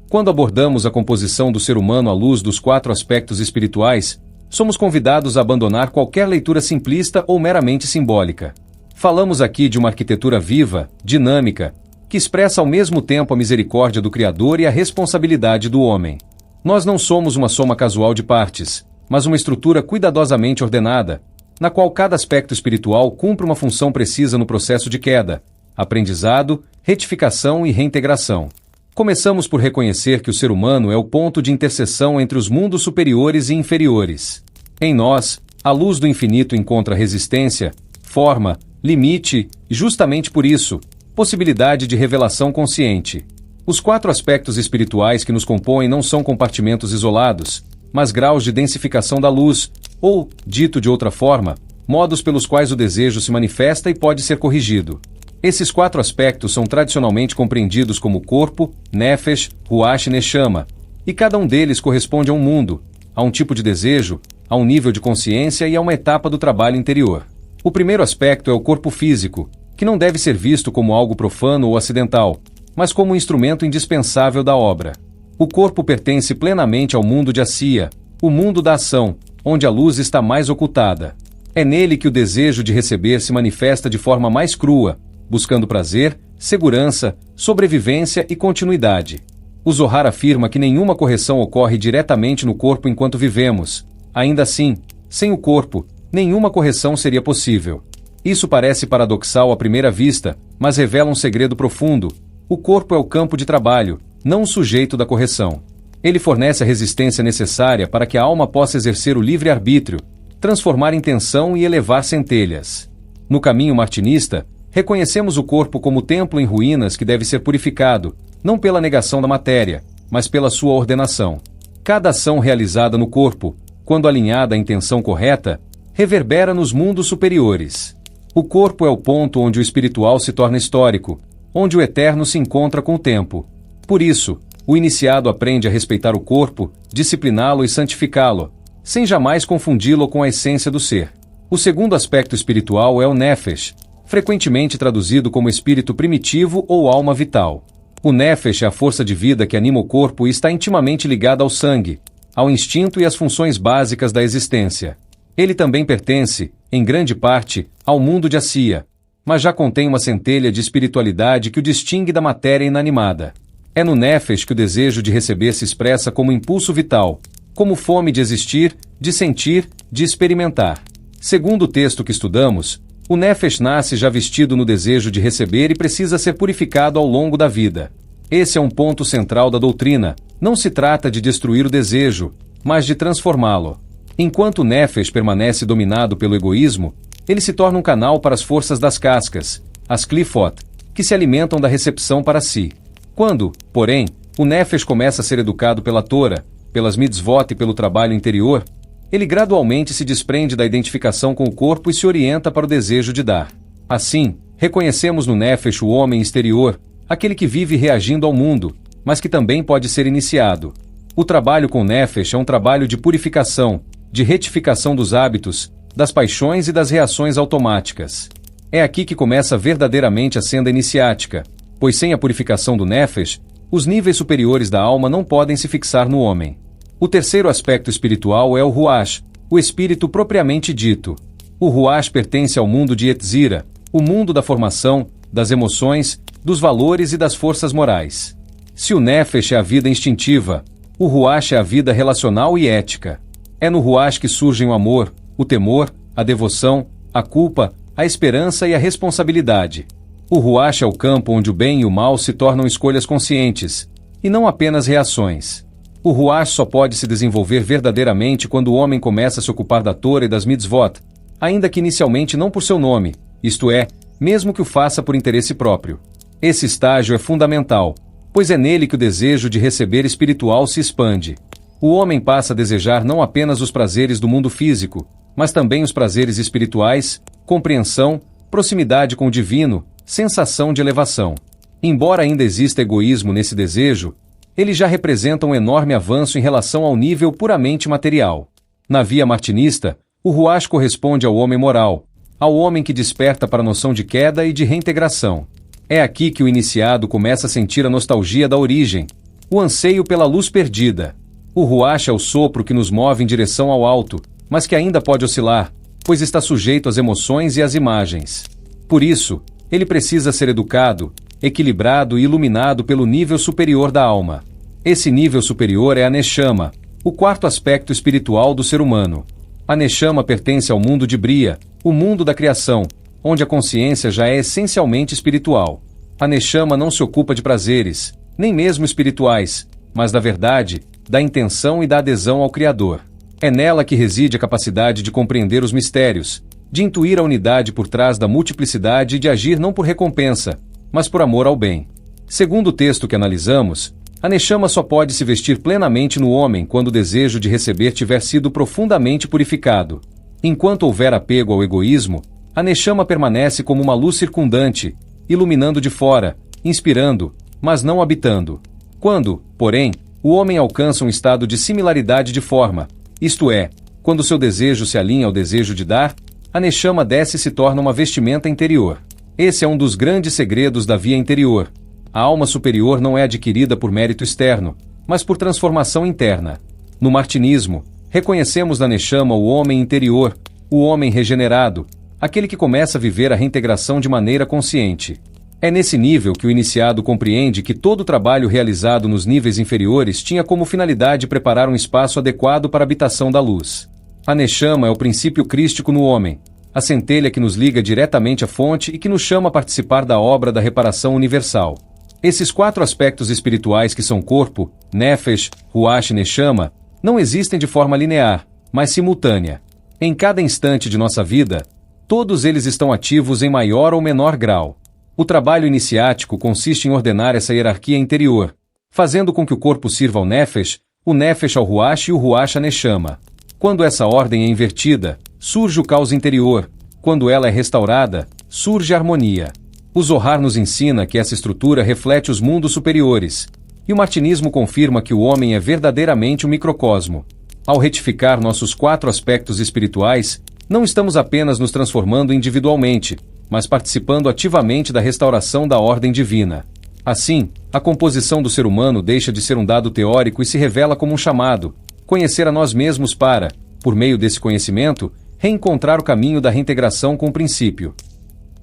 Quando abordamos a composição do ser humano à luz dos 4 aspectos espirituais, somos convidados a abandonar qualquer leitura simplista ou meramente simbólica. Falamos aqui de uma arquitetura viva, dinâmica, que expressa ao mesmo tempo a misericórdia do Criador e a responsabilidade do homem. Nós não somos uma soma casual de partes, mas uma estrutura cuidadosamente ordenada, na qual cada aspecto espiritual cumpre uma função precisa no processo de queda, aprendizado, retificação e reintegração. Começamos por reconhecer que o ser humano é o ponto de interseção entre os mundos superiores e inferiores. Em nós, a luz do infinito encontra resistência, forma, limite e, justamente por isso, possibilidade de revelação consciente. Os 4 aspectos espirituais que nos compõem não são compartimentos isolados, mas graus de densificação da luz, ou, dito de outra forma, modos pelos quais o desejo se manifesta e pode ser corrigido. Esses 4 aspectos são tradicionalmente compreendidos como corpo, nefesh, ruach e neshama, e cada um deles corresponde a um mundo, a um tipo de desejo, a um nível de consciência e a uma etapa do trabalho interior. O primeiro aspecto é o corpo físico, que não deve ser visto como algo profano ou acidental, mas como um instrumento indispensável da obra. O corpo pertence plenamente ao mundo de Asiya, o mundo da ação, onde a luz está mais ocultada. É nele que o desejo de receber se manifesta de forma mais crua, buscando prazer, segurança, sobrevivência e continuidade. O Zohar afirma que nenhuma correção ocorre diretamente no corpo enquanto vivemos. Ainda assim, sem o corpo, nenhuma correção seria possível. Isso parece paradoxal à primeira vista, mas revela um segredo profundo. O corpo é o campo de trabalho, não o sujeito da correção. Ele fornece a resistência necessária para que a alma possa exercer o livre-arbítrio, transformar intenção e elevar centelhas. No caminho martinista, reconhecemos o corpo como templo em ruínas que deve ser purificado, não pela negação da matéria, mas pela sua ordenação. Cada ação realizada no corpo, quando alinhada à intenção correta, reverbera nos mundos superiores. O corpo é o ponto onde o espiritual se torna histórico, onde o eterno se encontra com o tempo. Por isso, o iniciado aprende a respeitar o corpo, discipliná-lo e santificá-lo, sem jamais confundi-lo com a essência do ser. O segundo aspecto espiritual é o nefesh, frequentemente traduzido como espírito primitivo ou alma vital. O nefesh é a força de vida que anima o corpo e está intimamente ligada ao sangue, ao instinto e às funções básicas da existência. Ele também pertence, em grande parte, ao mundo de Asiya, mas já contém uma centelha de espiritualidade que o distingue da matéria inanimada. É no nefesh que o desejo de receber se expressa como impulso vital, como fome de existir, de sentir, de experimentar. Segundo o texto que estudamos, o nefesh nasce já vestido no desejo de receber e precisa ser purificado ao longo da vida. Esse é um ponto central da doutrina. Não se trata de destruir o desejo, mas de transformá-lo. Enquanto o nefesh permanece dominado pelo egoísmo, ele se torna um canal para as forças das cascas, as klifot, que se alimentam da recepção para si. Quando, porém, o nefesh começa a ser educado pela Torá, pelas mitzvot e pelo trabalho interior, ele gradualmente se desprende da identificação com o corpo e se orienta para o desejo de dar. Assim, reconhecemos no nefesh o homem exterior, aquele que vive reagindo ao mundo, mas que também pode ser iniciado. O trabalho com nefesh é um trabalho de purificação, de retificação dos hábitos, das paixões e das reações automáticas. É aqui que começa verdadeiramente a senda iniciática, pois sem a purificação do nefesh, os níveis superiores da alma não podem se fixar no homem. O terceiro aspecto espiritual é o ruach, o espírito propriamente dito. O ruach pertence ao mundo de Yetzira, o mundo da formação, das emoções, dos valores e das forças morais. Se o nefesh é a vida instintiva, o ruach é a vida relacional e ética. É no ruach que surgem o amor, o temor, a devoção, a culpa, a esperança e a responsabilidade. O ruach é o campo onde o bem e o mal se tornam escolhas conscientes, e não apenas reações. O ruach só pode se desenvolver verdadeiramente quando o homem começa a se ocupar da Torá e das mitzvot, ainda que inicialmente não por seu nome, isto é, mesmo que o faça por interesse próprio. Esse estágio é fundamental, pois é nele que o desejo de receber espiritual se expande. O homem passa a desejar não apenas os prazeres do mundo físico, mas também os prazeres espirituais, compreensão, proximidade com o divino, sensação de elevação. Embora ainda exista egoísmo nesse desejo, ele já representa um enorme avanço em relação ao nível puramente material. Na via martinista, o Ruach corresponde ao homem moral, ao homem que desperta para a noção de queda e de reintegração. É aqui que o iniciado começa a sentir a nostalgia da origem, o anseio pela luz perdida. O Ruach é o sopro que nos move em direção ao alto, mas que ainda pode oscilar, pois está sujeito às emoções e às imagens. Por isso, ele precisa ser educado, equilibrado e iluminado pelo nível superior da alma. Esse nível superior é a Neshama, o quarto aspecto espiritual do ser humano. A Neshama pertence ao mundo de Bria, o mundo da criação, onde a consciência já é essencialmente espiritual. A Neshama não se ocupa de prazeres, nem mesmo espirituais, mas da verdade, da intenção e da adesão ao Criador. É nela que reside a capacidade de compreender os mistérios, de intuir a unidade por trás da multiplicidade e de agir não por recompensa, mas por amor ao bem. Segundo o texto que analisamos, a Neshama só pode se vestir plenamente no homem quando o desejo de receber tiver sido profundamente purificado. Enquanto houver apego ao egoísmo, a Neshama permanece como uma luz circundante, iluminando de fora, inspirando, mas não habitando. Quando, porém, o homem alcança um estado de similaridade de forma, isto é, quando seu desejo se alinha ao desejo de dar, a Neshama desce e se torna uma vestimenta interior. Esse é um dos grandes segredos da via interior. A alma superior não é adquirida por mérito externo, mas por transformação interna. No martinismo, reconhecemos na Neshama o homem interior, o homem regenerado, aquele que começa a viver a reintegração de maneira consciente. É nesse nível que o iniciado compreende que todo o trabalho realizado nos níveis inferiores tinha como finalidade preparar um espaço adequado para a habitação da luz. A Neshama é o princípio crístico no homem, a centelha que nos liga diretamente à fonte e que nos chama a participar da obra da reparação universal. Esses quatro aspectos espirituais que são corpo, Nefesh, Ruach e Neshama, não existem de forma linear, mas simultânea. Em cada instante de nossa vida, todos eles estão ativos em maior ou menor grau. O trabalho iniciático consiste em ordenar essa hierarquia interior, fazendo com que o corpo sirva ao Nefesh, o Nefesh ao Ruach e o Ruach à Neshama. Quando essa ordem é invertida, surge o caos interior. Quando ela é restaurada, surge a harmonia. O Zohar nos ensina que essa estrutura reflete os mundos superiores, e o martinismo confirma que o homem é verdadeiramente um microcosmo. Ao retificar nossos quatro aspectos espirituais, não estamos apenas nos transformando individualmente, mas participando ativamente da restauração da ordem divina. Assim, a composição do ser humano deixa de ser um dado teórico e se revela como um chamado, conhecer a nós mesmos para, por meio desse conhecimento, reencontrar o caminho da reintegração com o princípio.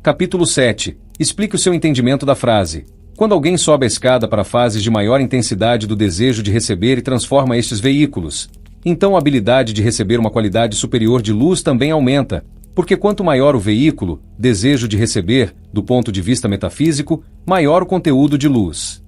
Capítulo 7. Explique o seu entendimento da frase. Quando alguém sobe a escada para fases de maior intensidade do desejo de receber e transforma estes veículos, então a habilidade de receber uma qualidade superior de luz também aumenta, porque quanto maior o veículo, desejo de receber, do ponto de vista metafísico, maior o conteúdo de luz.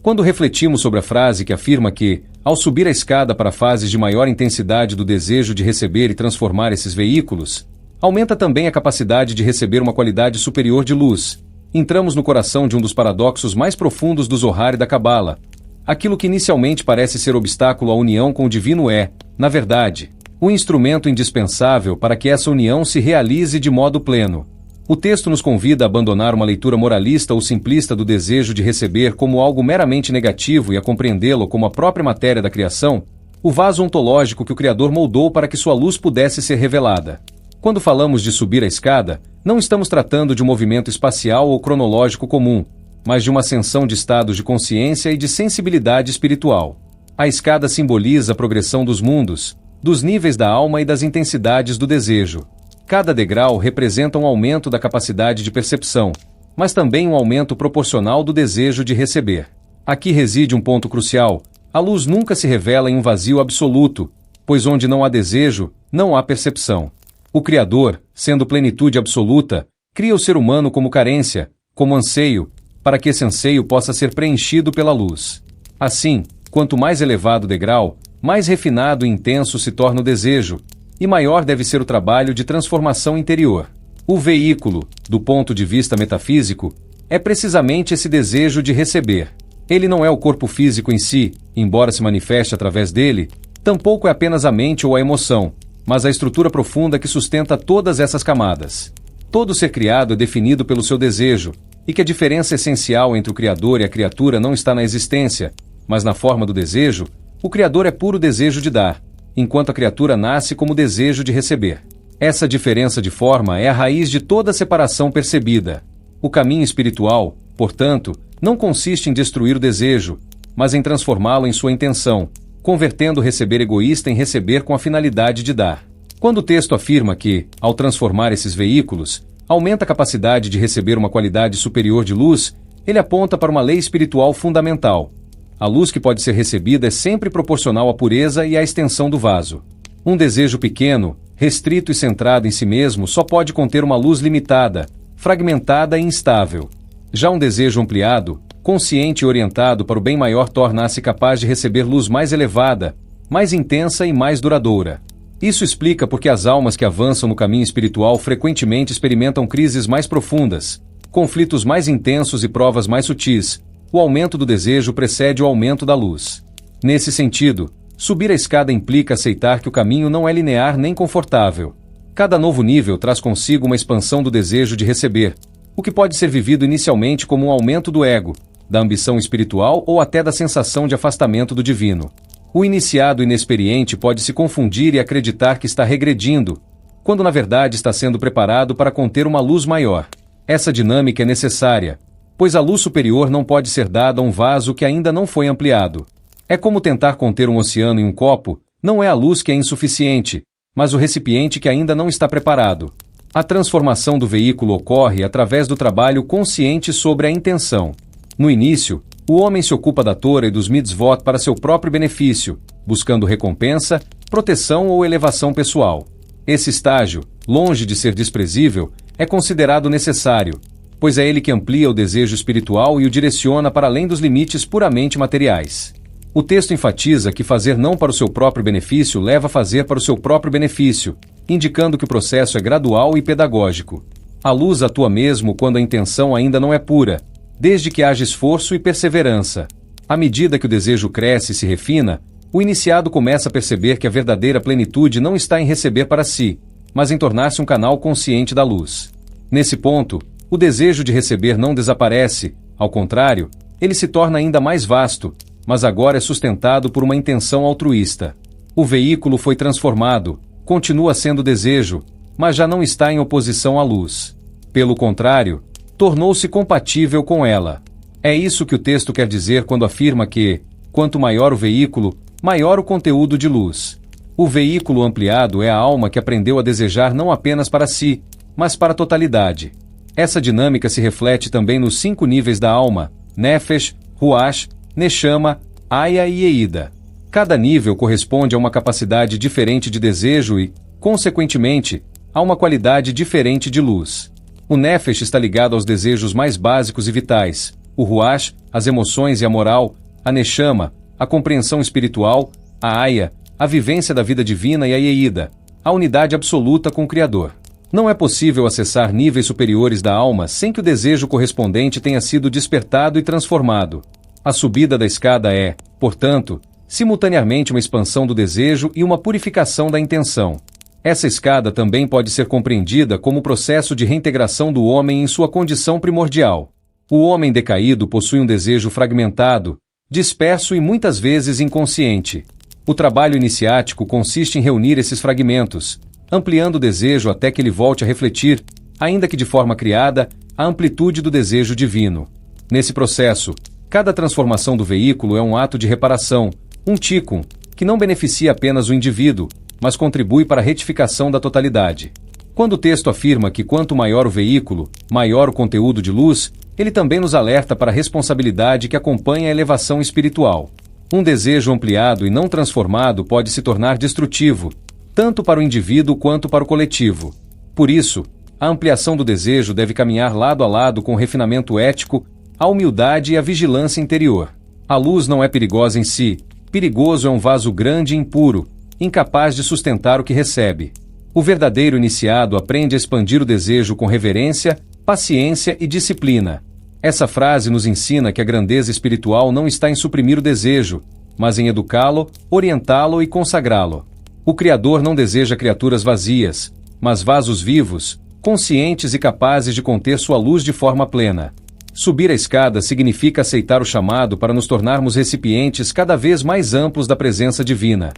Quando refletimos sobre a frase que afirma que, ao subir a escada para fases de maior intensidade do desejo de receber e transformar esses veículos, aumenta também a capacidade de receber uma qualidade superior de luz, entramos no coração de um dos paradoxos mais profundos do Zohar e da Cabala. Aquilo que inicialmente parece ser obstáculo à união com o divino é, na verdade, o instrumento indispensável para que essa união se realize de modo pleno. O texto nos convida a abandonar uma leitura moralista ou simplista do desejo de receber como algo meramente negativo e a compreendê-lo como a própria matéria da criação, o vaso ontológico que o Criador moldou para que sua luz pudesse ser revelada. Quando falamos de subir a escada, não estamos tratando de um movimento espacial ou cronológico comum, mas de uma ascensão de estados de consciência e de sensibilidade espiritual. A escada simboliza a progressão dos mundos, dos níveis da alma e das intensidades do desejo. Cada degrau representa um aumento da capacidade de percepção, mas também um aumento proporcional do desejo de receber. Aqui reside um ponto crucial: a luz nunca se revela em um vazio absoluto, pois onde não há desejo, não há percepção. O Criador, sendo plenitude absoluta, cria o ser humano como carência, como anseio, para que esse anseio possa ser preenchido pela luz. Assim, quanto mais elevado o degrau, mais refinado e intenso se torna o desejo, e maior deve ser o trabalho de transformação interior. O veículo, do ponto de vista metafísico, é precisamente esse desejo de receber. Ele não é o corpo físico em si, embora se manifeste através dele, tampouco é apenas a mente ou a emoção, mas a estrutura profunda que sustenta todas essas camadas. Todo ser criado é definido pelo seu desejo, e que a diferença essencial entre o Criador e a criatura não está na existência, mas na forma do desejo. O Criador é puro desejo de dar, enquanto a criatura nasce como desejo de receber. Essa diferença de forma é a raiz de toda separação percebida. O caminho espiritual, portanto, não consiste em destruir o desejo, mas em transformá-lo em sua intenção, convertendo o receber egoísta em receber com a finalidade de dar. Quando o texto afirma que, ao transformar esses veículos, aumenta a capacidade de receber uma qualidade superior de luz, ele aponta para uma lei espiritual fundamental. A luz que pode ser recebida é sempre proporcional à pureza e à extensão do vaso. Um desejo pequeno, restrito e centrado em si mesmo só pode conter uma luz limitada, fragmentada e instável. Já um desejo ampliado, consciente e orientado para o bem maior torna-se capaz de receber luz mais elevada, mais intensa e mais duradoura. Isso explica porque as almas que avançam no caminho espiritual frequentemente experimentam crises mais profundas, conflitos mais intensos e provas mais sutis. O aumento do desejo precede o aumento da luz. Nesse sentido, subir a escada implica aceitar que o caminho não é linear nem confortável. Cada novo nível traz consigo uma expansão do desejo de receber, o que pode ser vivido inicialmente como um aumento do ego, da ambição espiritual ou até da sensação de afastamento do divino. O iniciado inexperiente pode se confundir e acreditar que está regredindo, quando na verdade está sendo preparado para conter uma luz maior. Essa dinâmica é necessária, pois a luz superior não pode ser dada a um vaso que ainda não foi ampliado. É como tentar conter um oceano em um copo, não é a luz que é insuficiente, mas o recipiente que ainda não está preparado. A transformação do veículo ocorre através do trabalho consciente sobre a intenção. No início, o homem se ocupa da Torá e dos mitzvot para seu próprio benefício, buscando recompensa, proteção ou elevação pessoal. Esse estágio, longe de ser desprezível, é considerado necessário, pois é ele que amplia o desejo espiritual e o direciona para além dos limites puramente materiais. O texto enfatiza que fazer não para o seu próprio benefício leva a fazer para o seu próprio benefício, indicando que o processo é gradual e pedagógico. A luz atua mesmo quando a intenção ainda não é pura, desde que haja esforço e perseverança. À medida que o desejo cresce e se refina, o iniciado começa a perceber que a verdadeira plenitude não está em receber para si, mas em tornar-se um canal consciente da luz. Nesse ponto, o desejo de receber não desaparece, ao contrário, ele se torna ainda mais vasto, mas agora é sustentado por uma intenção altruísta. O veículo foi transformado, continua sendo desejo, mas já não está em oposição à luz. Pelo contrário, tornou-se compatível com ela. É isso que o texto quer dizer quando afirma que, quanto maior o veículo, maior o conteúdo de luz. O veículo ampliado é a alma que aprendeu a desejar não apenas para si, mas para a totalidade. Essa dinâmica se reflete também nos 5 níveis da alma: Nefesh, Ruach, Neshama, Aya e Eida. Cada nível corresponde a uma capacidade diferente de desejo e, consequentemente, a uma qualidade diferente de luz. O Nefesh está ligado aos desejos mais básicos e vitais, o Ruach, as emoções e a moral, a Neshama, a compreensão espiritual, a Aya, a vivência da vida divina e a Eida, a unidade absoluta com o Criador. Não é possível acessar níveis superiores da alma sem que o desejo correspondente tenha sido despertado e transformado. A subida da escada é, portanto, simultaneamente uma expansão do desejo e uma purificação da intenção. Essa escada também pode ser compreendida como o processo de reintegração do homem em sua condição primordial. O homem decaído possui um desejo fragmentado, disperso e muitas vezes inconsciente. O trabalho iniciático consiste em reunir esses fragmentos, ampliando o desejo até que ele volte a refletir, ainda que de forma criada, a amplitude do desejo divino. Nesse processo, cada transformação do veículo é um ato de reparação, um tikkun, que não beneficia apenas o indivíduo, mas contribui para a retificação da totalidade. Quando o texto afirma que quanto maior o veículo, maior o conteúdo de luz, ele também nos alerta para a responsabilidade que acompanha a elevação espiritual. Um desejo ampliado e não transformado pode se tornar destrutivo, tanto para o indivíduo quanto para o coletivo. Por isso, a ampliação do desejo deve caminhar lado a lado com o refinamento ético, a humildade e a vigilância interior. A luz não é perigosa em si, perigoso é um vaso grande e impuro, incapaz de sustentar o que recebe. O verdadeiro iniciado aprende a expandir o desejo com reverência, paciência e disciplina. Essa frase nos ensina que a grandeza espiritual não está em suprimir o desejo, mas em educá-lo, orientá-lo e consagrá-lo. O Criador não deseja criaturas vazias, mas vasos vivos, conscientes e capazes de conter sua luz de forma plena. Subir a escada significa aceitar o chamado para nos tornarmos recipientes cada vez mais amplos da presença divina.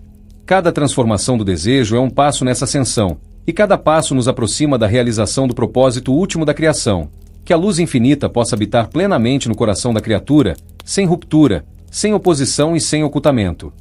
Cada transformação do desejo é um passo nessa ascensão, e cada passo nos aproxima da realização do propósito último da criação, que a luz infinita possa habitar plenamente no coração da criatura, sem ruptura, sem oposição e sem ocultamento.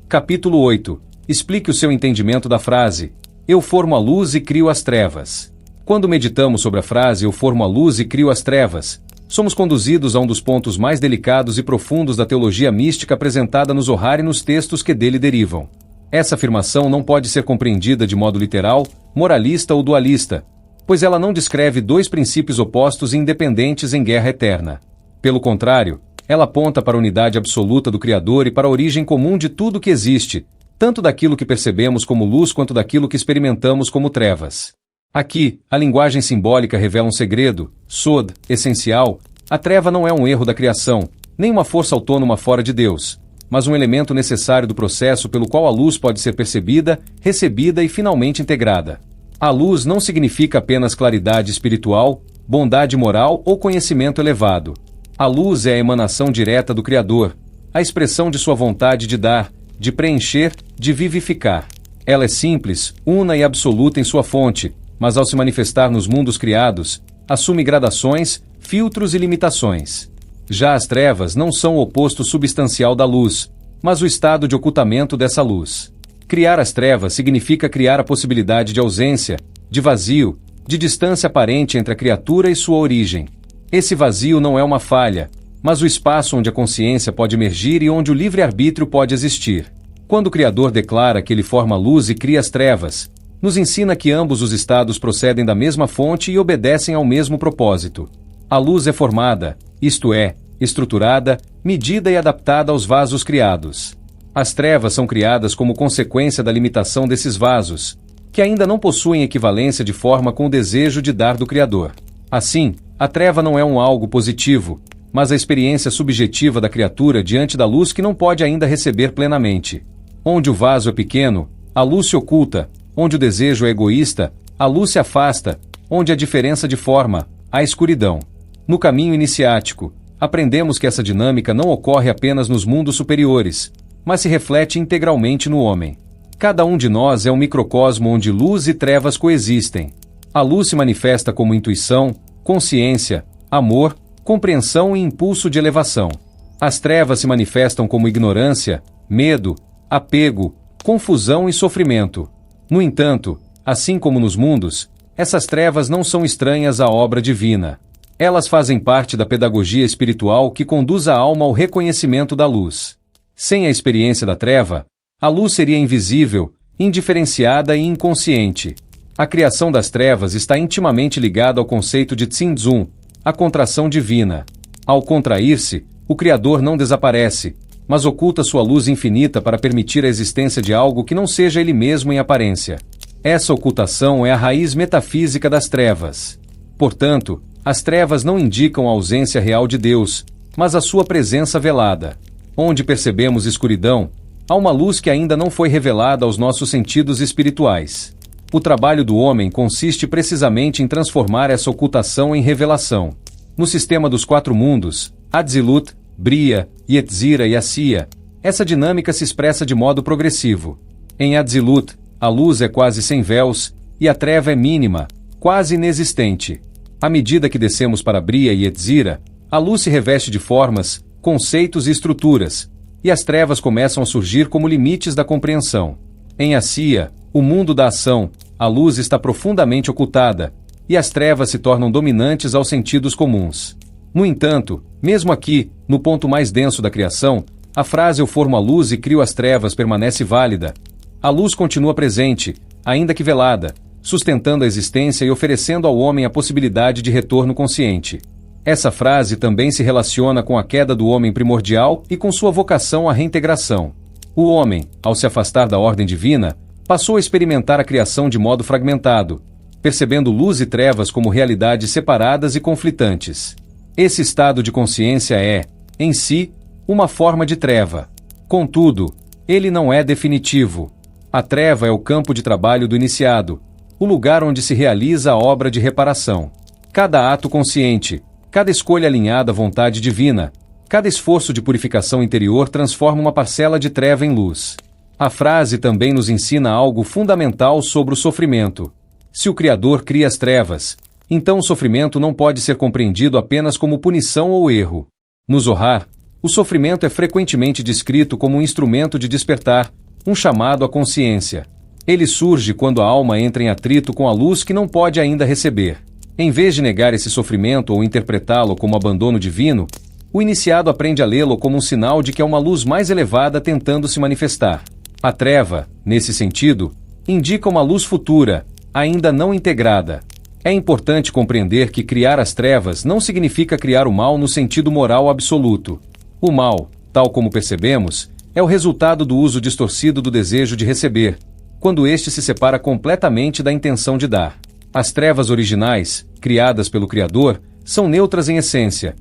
Capítulo 8. Explique o seu entendimento da frase: Eu formo a luz e crio as trevas. Quando meditamos sobre a frase Eu formo a luz e crio as trevas, somos conduzidos a um dos pontos mais delicados e profundos da teologia mística apresentada no Zohar e nos textos que dele derivam. Essa afirmação não pode ser compreendida de modo literal, moralista ou dualista, pois ela não descreve dois princípios opostos e independentes em guerra eterna. Pelo contrário, ela aponta para a unidade absoluta do Criador e para a origem comum de tudo que existe, tanto daquilo que percebemos como luz quanto daquilo que experimentamos como trevas. Aqui, a linguagem simbólica revela um segredo, sod, essencial. A treva não é um erro da criação, nem uma força autônoma fora de Deus, mas um elemento necessário do processo pelo qual a luz pode ser percebida, recebida e finalmente integrada. A luz não significa apenas claridade espiritual, bondade moral ou conhecimento elevado. A luz é a emanação direta do Criador, a expressão de sua vontade de dar, de preencher, de vivificar. Ela é simples, una e absoluta em sua fonte, mas ao se manifestar nos mundos criados, assume gradações, filtros e limitações. Já as trevas não são o oposto substancial da luz, mas o estado de ocultamento dessa luz. Criar as trevas significa criar a possibilidade de ausência, de vazio, de distância aparente entre a criatura e sua origem. Esse vazio não é uma falha, mas o espaço onde a consciência pode emergir e onde o livre-arbítrio pode existir. Quando o Criador declara que ele forma a luz e cria as trevas, nos ensina que ambos os estados procedem da mesma fonte e obedecem ao mesmo propósito. A luz é formada, isto é, estruturada, medida e adaptada aos vasos criados. As trevas são criadas como consequência da limitação desses vasos, que ainda não possuem equivalência de forma com o desejo de dar do Criador. Assim, a treva não é um algo positivo, mas a experiência subjetiva da criatura diante da luz que não pode ainda receber plenamente. Onde o vaso é pequeno, a luz se oculta. Onde o desejo é egoísta, a luz se afasta. Onde há diferença de forma, há escuridão. No caminho iniciático, aprendemos que essa dinâmica não ocorre apenas nos mundos superiores, mas se reflete integralmente no homem. Cada um de nós é um microcosmo onde luz e trevas coexistem. A luz se manifesta como intuição, consciência, amor, compreensão e impulso de elevação. As trevas se manifestam como ignorância, medo, apego, confusão e sofrimento. No entanto, assim como nos mundos, essas trevas não são estranhas à obra divina. Elas fazem parte da pedagogia espiritual que conduz a alma ao reconhecimento da luz. Sem a experiência da treva, a luz seria invisível, indiferenciada e inconsciente. A criação das trevas está intimamente ligada ao conceito de Tsindzum, a contração divina. Ao contrair-se, o Criador não desaparece, mas oculta sua luz infinita para permitir a existência de algo que não seja ele mesmo em aparência. Essa ocultação é a raiz metafísica das trevas. Portanto, as trevas não indicam a ausência real de Deus, mas a sua presença velada. Onde percebemos escuridão, há uma luz que ainda não foi revelada aos nossos sentidos espirituais. O trabalho do homem consiste precisamente em transformar essa ocultação em revelação. No sistema dos quatro mundos, Atzilut, Bria, Yetzira e Asiya, essa dinâmica se expressa de modo progressivo. Em Atzilut, a luz é quase sem véus, e a treva é mínima, quase inexistente. À medida que descemos para Bria e Yetzira, a luz se reveste de formas, conceitos e estruturas, e as trevas começam a surgir como limites da compreensão. Em Asiya, o mundo da ação, a luz está profundamente ocultada, e as trevas se tornam dominantes aos sentidos comuns. No entanto, mesmo aqui, no ponto mais denso da criação, a frase Eu formo a luz e crio as trevas permanece válida. A luz continua presente, ainda que velada, sustentando a existência e oferecendo ao homem a possibilidade de retorno consciente. Essa frase também se relaciona com a queda do homem primordial e com sua vocação à reintegração. O homem, ao se afastar da ordem divina, passou a experimentar a criação de modo fragmentado, percebendo luz e trevas como realidades separadas e conflitantes. Esse estado de consciência é, em si, uma forma de treva. Contudo, ele não é definitivo. A treva é o campo de trabalho do iniciado, o lugar onde se realiza a obra de reparação. Cada ato consciente, cada escolha alinhada à vontade divina, cada esforço de purificação interior transforma uma parcela de treva em luz. A frase também nos ensina algo fundamental sobre o sofrimento. Se o Criador cria as trevas, então o sofrimento não pode ser compreendido apenas como punição ou erro. No Zohar, o sofrimento é frequentemente descrito como um instrumento de despertar, um chamado à consciência. Ele surge quando a alma entra em atrito com a luz que não pode ainda receber. Em vez de negar esse sofrimento ou interpretá-lo como abandono divino, o iniciado aprende a lê-lo como um sinal de que é uma luz mais elevada tentando se manifestar. A treva, nesse sentido, indica uma luz futura, ainda não integrada. É importante compreender que criar as trevas não significa criar o mal no sentido moral absoluto. O mal, tal como percebemos, é o resultado do uso distorcido do desejo de receber, quando este se separa completamente da intenção de dar. As trevas originais, criadas pelo Criador, são neutras em essência.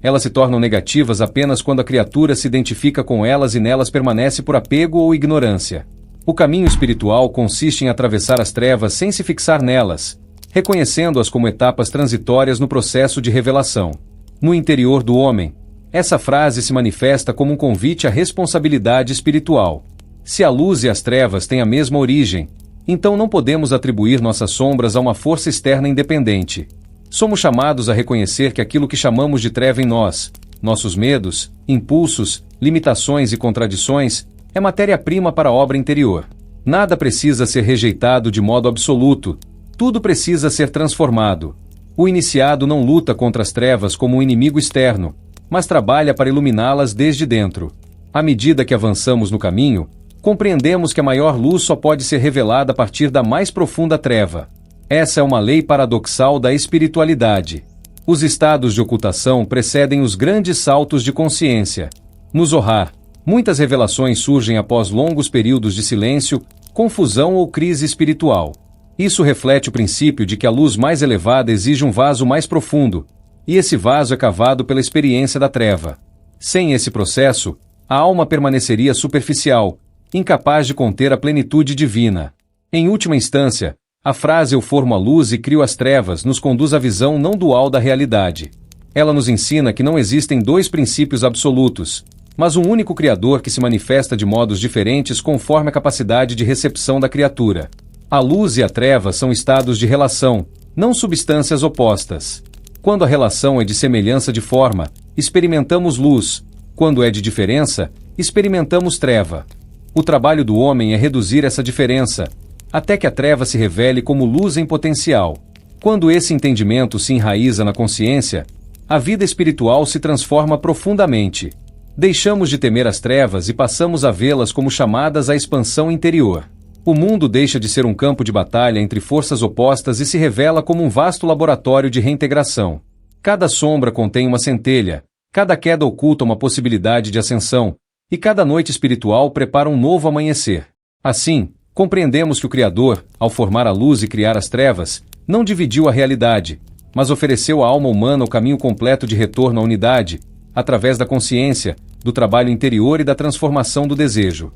Elas se tornam negativas apenas quando a criatura se identifica com elas e nelas permanece por apego ou ignorância. O caminho espiritual consiste em atravessar as trevas sem se fixar nelas, reconhecendo-as como etapas transitórias no processo de revelação. No interior do homem, essa frase se manifesta como um convite à responsabilidade espiritual. Se a luz e as trevas têm a mesma origem, então não podemos atribuir nossas sombras a uma força externa independente. Somos chamados a reconhecer que aquilo que chamamos de treva em nós, nossos medos, impulsos, limitações e contradições, é matéria-prima para a obra interior. Nada precisa ser rejeitado de modo absoluto, tudo precisa ser transformado. O iniciado não luta contra as trevas como um inimigo externo, mas trabalha para iluminá-las desde dentro. À medida que avançamos no caminho, compreendemos que a maior luz só pode ser revelada a partir da mais profunda treva. Essa é uma lei paradoxal da espiritualidade. Os estados de ocultação precedem os grandes saltos de consciência. No Zohar, muitas revelações surgem após longos períodos de silêncio, confusão ou crise espiritual. Isso reflete o princípio de que a luz mais elevada exige um vaso mais profundo, e esse vaso é cavado pela experiência da treva. Sem esse processo, a alma permaneceria superficial, incapaz de conter a plenitude divina. Em última instância, a frase "eu formo a luz e crio as trevas" nos conduz à visão não dual da realidade. Ela nos ensina que não existem dois princípios absolutos, mas um único Criador que se manifesta de modos diferentes conforme a capacidade de recepção da criatura. A luz e a treva são estados de relação, não substâncias opostas. Quando a relação é de semelhança de forma, experimentamos luz. Quando é de diferença, experimentamos treva. O trabalho do homem é reduzir essa diferença, até que a treva se revele como luz em potencial. Quando esse entendimento se enraiza na consciência, a vida espiritual se transforma profundamente. Deixamos de temer as trevas e passamos a vê-las como chamadas à expansão interior. O mundo deixa de ser um campo de batalha entre forças opostas e se revela como um vasto laboratório de reintegração. Cada sombra contém uma centelha, cada queda oculta uma possibilidade de ascensão, e cada noite espiritual prepara um novo amanhecer. Assim, compreendemos que o Criador, ao formar a luz e criar as trevas, não dividiu a realidade, mas ofereceu à alma humana o caminho completo de retorno à unidade, através da consciência, do trabalho interior e da transformação do desejo.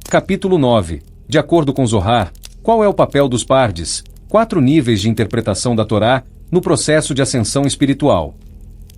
Capítulo 9. De acordo com Zohar, qual é o papel dos pardes, 4 níveis de interpretação da Torá, no processo de ascensão espiritual?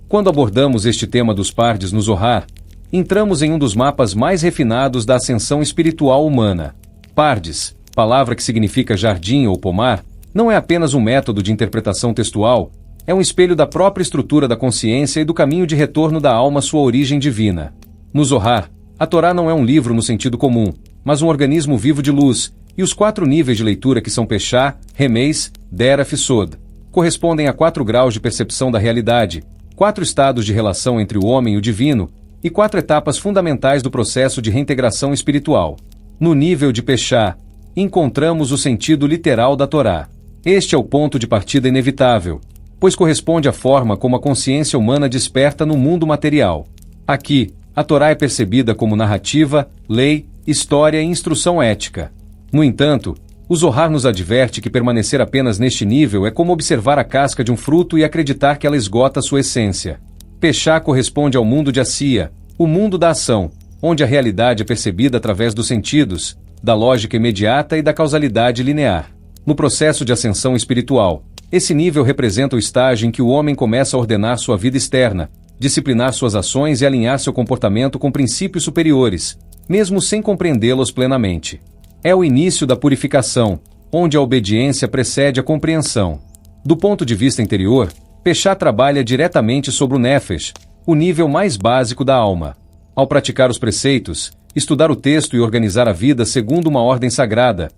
Quando abordamos este tema dos pardes no Zohar, entramos em um dos mapas mais refinados da ascensão espiritual humana. Pardes, palavra que significa jardim ou pomar, não é apenas um método de interpretação textual, é um espelho da própria estrutura da consciência e do caminho de retorno da alma à sua origem divina. No Zohar, a Torá não é um livro no sentido comum, mas um organismo vivo de luz, e os 4 níveis de leitura que são Peshá, Remez, Deraf e Sod, correspondem a 4 graus de percepção da realidade, 4 estados de relação entre o homem e o divino, e 4 etapas fundamentais do processo de reintegração espiritual. No nível de Peshá, encontramos o sentido literal da Torá. Este é o ponto de partida inevitável, pois corresponde à forma como a consciência humana desperta no mundo material. Aqui, a Torá é percebida como narrativa, lei, história e instrução ética. No entanto, o Zohar nos adverte que permanecer apenas neste nível é como observar a casca de um fruto e acreditar que ela esgota sua essência. Peshá corresponde ao mundo de Assia, o mundo da ação, onde a realidade é percebida através dos sentidos, da lógica imediata e da causalidade linear. No processo de ascensão espiritual, esse nível representa o estágio em que o homem começa a ordenar sua vida externa, disciplinar suas ações e alinhar seu comportamento com princípios superiores, mesmo sem compreendê-los plenamente. É o início da purificação, onde a obediência precede a compreensão. Do ponto de vista interior, Peshá trabalha diretamente sobre o Nefesh, o nível mais básico da alma. Ao praticar os preceitos, estudar o texto e organizar a vida segundo uma ordem sagrada,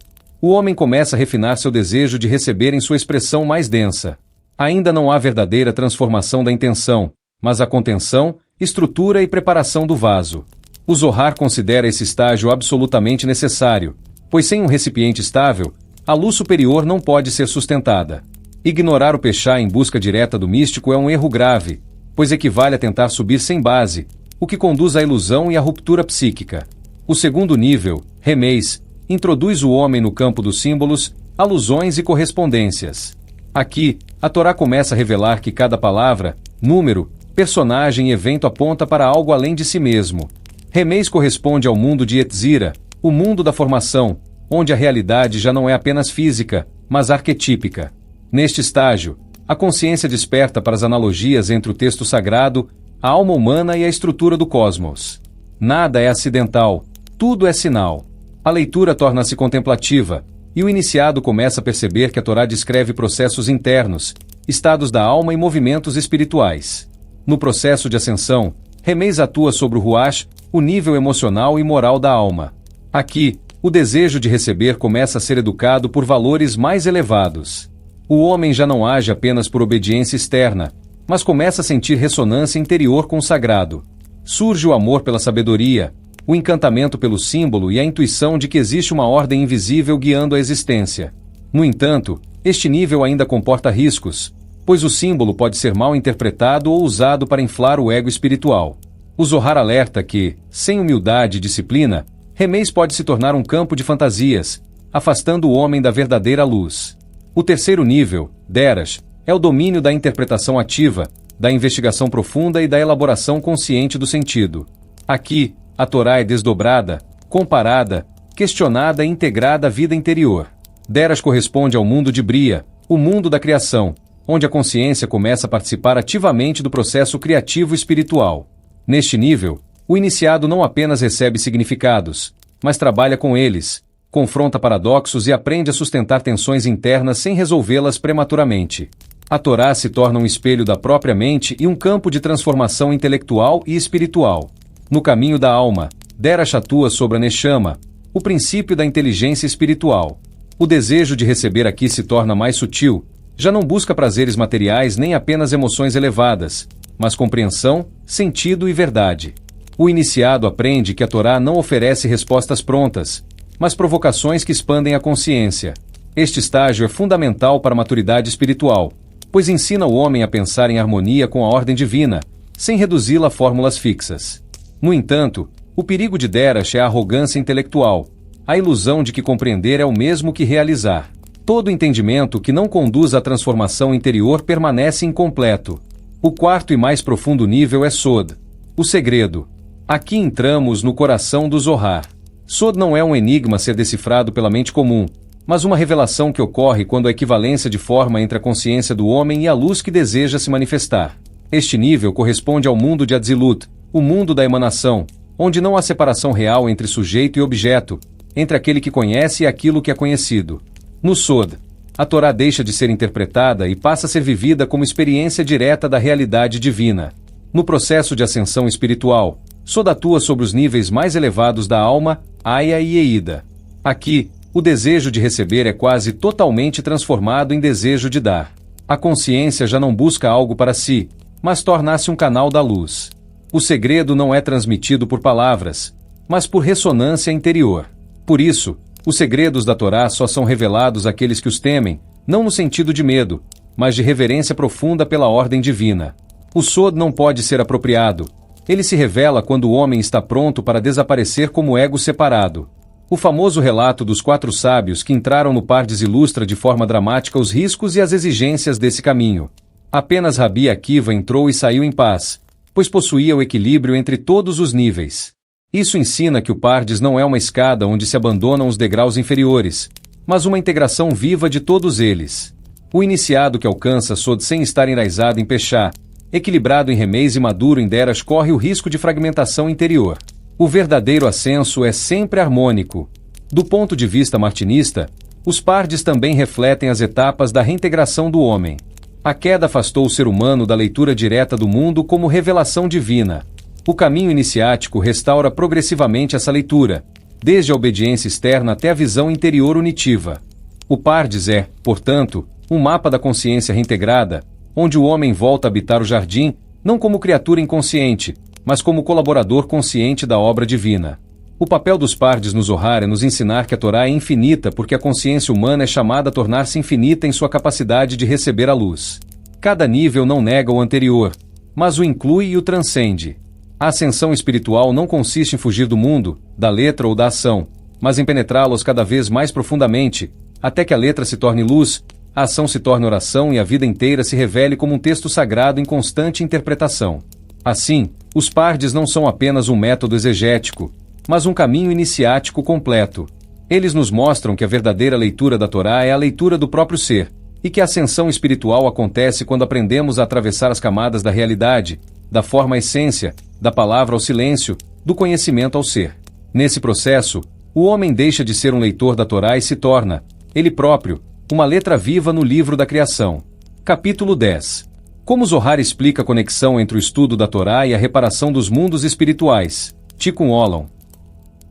o homem começa a refinar seu desejo de receber em sua expressão mais densa. Ainda não há verdadeira transformação da intenção, mas a contenção, estrutura e preparação do vaso. O Zohar considera esse estágio absolutamente necessário, pois sem um recipiente estável, a luz superior não pode ser sustentada. Ignorar o Peshá em busca direta do místico é um erro grave, pois equivale a tentar subir sem base, o que conduz à ilusão e à ruptura psíquica. O segundo nível, Remez, introduz o homem no campo dos símbolos, alusões e correspondências. Aqui, a Torá começa a revelar que cada palavra, número, personagem e evento aponta para algo além de si mesmo. Remez corresponde ao mundo de Yetzira, o mundo da formação, onde a realidade já não é apenas física, mas arquetípica. Neste estágio, a consciência desperta para as analogias entre o texto sagrado, a alma humana e a estrutura do cosmos. Nada é acidental, tudo é sinal. A leitura torna-se contemplativa, e o iniciado começa a perceber que a Torá descreve processos internos, estados da alma e movimentos espirituais. No processo de ascensão, Remez atua sobre o Ruach, o nível emocional e moral da alma. Aqui, o desejo de receber começa a ser educado por valores mais elevados. O homem já não age apenas por obediência externa, mas começa a sentir ressonância interior com o sagrado. Surge o amor pela sabedoria, o encantamento pelo símbolo e a intuição de que existe uma ordem invisível guiando a existência. No entanto, este nível ainda comporta riscos, pois o símbolo pode ser mal interpretado ou usado para inflar o ego espiritual. O Zohar alerta que, sem humildade e disciplina, Remez pode se tornar um campo de fantasias, afastando o homem da verdadeira luz. O terceiro nível, Derash, é o domínio da interpretação ativa, da investigação profunda e da elaboração consciente do sentido. Aqui, a Torá é desdobrada, comparada, questionada e integrada à vida interior. Derash corresponde ao mundo de Bria, o mundo da criação, onde a consciência começa a participar ativamente do processo criativo espiritual. Neste nível, o iniciado não apenas recebe significados, mas trabalha com eles, confronta paradoxos e aprende a sustentar tensões internas sem resolvê-las prematuramente. A Torá se torna um espelho da própria mente e um campo de transformação intelectual e espiritual. No caminho da alma, Derash atua sobre a Neshama, o princípio da inteligência espiritual. O desejo de receber aqui se torna mais sutil, já não busca prazeres materiais nem apenas emoções elevadas, mas compreensão, sentido e verdade. O iniciado aprende que a Torá não oferece respostas prontas, mas provocações que expandem a consciência. Este estágio é fundamental para a maturidade espiritual, pois ensina o homem a pensar em harmonia com a ordem divina, sem reduzi-la a fórmulas fixas. No entanto, o perigo de Derash é a arrogância intelectual, a ilusão de que compreender é o mesmo que realizar. Todo entendimento que não conduz à transformação interior permanece incompleto. O quarto e mais profundo nível é Sod, o segredo. Aqui entramos no coração do Zohar. Sod não é um enigma a ser decifrado pela mente comum, mas uma revelação que ocorre quando a equivalência de forma entre a consciência do homem e a luz que deseja se manifestar. Este nível corresponde ao mundo de Atzilut, o mundo da emanação, onde não há separação real entre sujeito e objeto, entre aquele que conhece e aquilo que é conhecido. No Sod, a Torá deixa de ser interpretada e passa a ser vivida como experiência direta da realidade divina. No processo de ascensão espiritual, Sod atua sobre os níveis mais elevados da alma, Aya e Eida. Aqui, o desejo de receber é quase totalmente transformado em desejo de dar. A consciência já não busca algo para si, mas torna-se um canal da luz. O segredo não é transmitido por palavras, mas por ressonância interior. Por isso, os segredos da Torá só são revelados àqueles que os temem, não no sentido de medo, mas de reverência profunda pela ordem divina. O Sod não pode ser apropriado. Ele se revela quando o homem está pronto para desaparecer como ego separado. O famoso relato dos 4 sábios que entraram no Pardes ilustra de forma dramática os riscos e as exigências desse caminho. Apenas Rabi Akiva entrou e saiu em paz, pois possuía o equilíbrio entre todos os níveis. Isso ensina que o Pardes não é uma escada onde se abandonam os degraus inferiores, mas uma integração viva de todos eles. O iniciado que alcança Sod sem estar enraizado em Peshá, equilibrado em Remez e maduro em Derash corre o risco de fragmentação interior. O verdadeiro ascenso é sempre harmônico. Do ponto de vista martinista, os Pardes também refletem as etapas da reintegração do homem. A queda afastou o ser humano da leitura direta do mundo como revelação divina. O caminho iniciático restaura progressivamente essa leitura, desde a obediência externa até a visão interior unitiva. O Pardes é, portanto, um mapa da consciência reintegrada, onde o homem volta a habitar o jardim, não como criatura inconsciente, mas como colaborador consciente da obra divina. O papel dos Pardes no Zohar é nos ensinar que a Torá é infinita porque a consciência humana é chamada a tornar-se infinita em sua capacidade de receber a luz. Cada nível não nega o anterior, mas o inclui e o transcende. A ascensão espiritual não consiste em fugir do mundo, da letra ou da ação, mas em penetrá-los cada vez mais profundamente, até que a letra se torne luz, a ação se torne oração e a vida inteira se revele como um texto sagrado em constante interpretação. Assim, os Pardes não são apenas um método exegético, mas um caminho iniciático completo. Eles nos mostram que a verdadeira leitura da Torá é a leitura do próprio ser, e que a ascensão espiritual acontece quando aprendemos a atravessar as camadas da realidade, da forma à essência, da palavra ao silêncio, do conhecimento ao ser. Nesse processo, o homem deixa de ser um leitor da Torá e se torna, ele próprio, uma letra viva no livro da criação. Capítulo 10. Como Zohar explica a conexão entre o estudo da Torá e a reparação dos mundos espirituais? Tikkun Olam.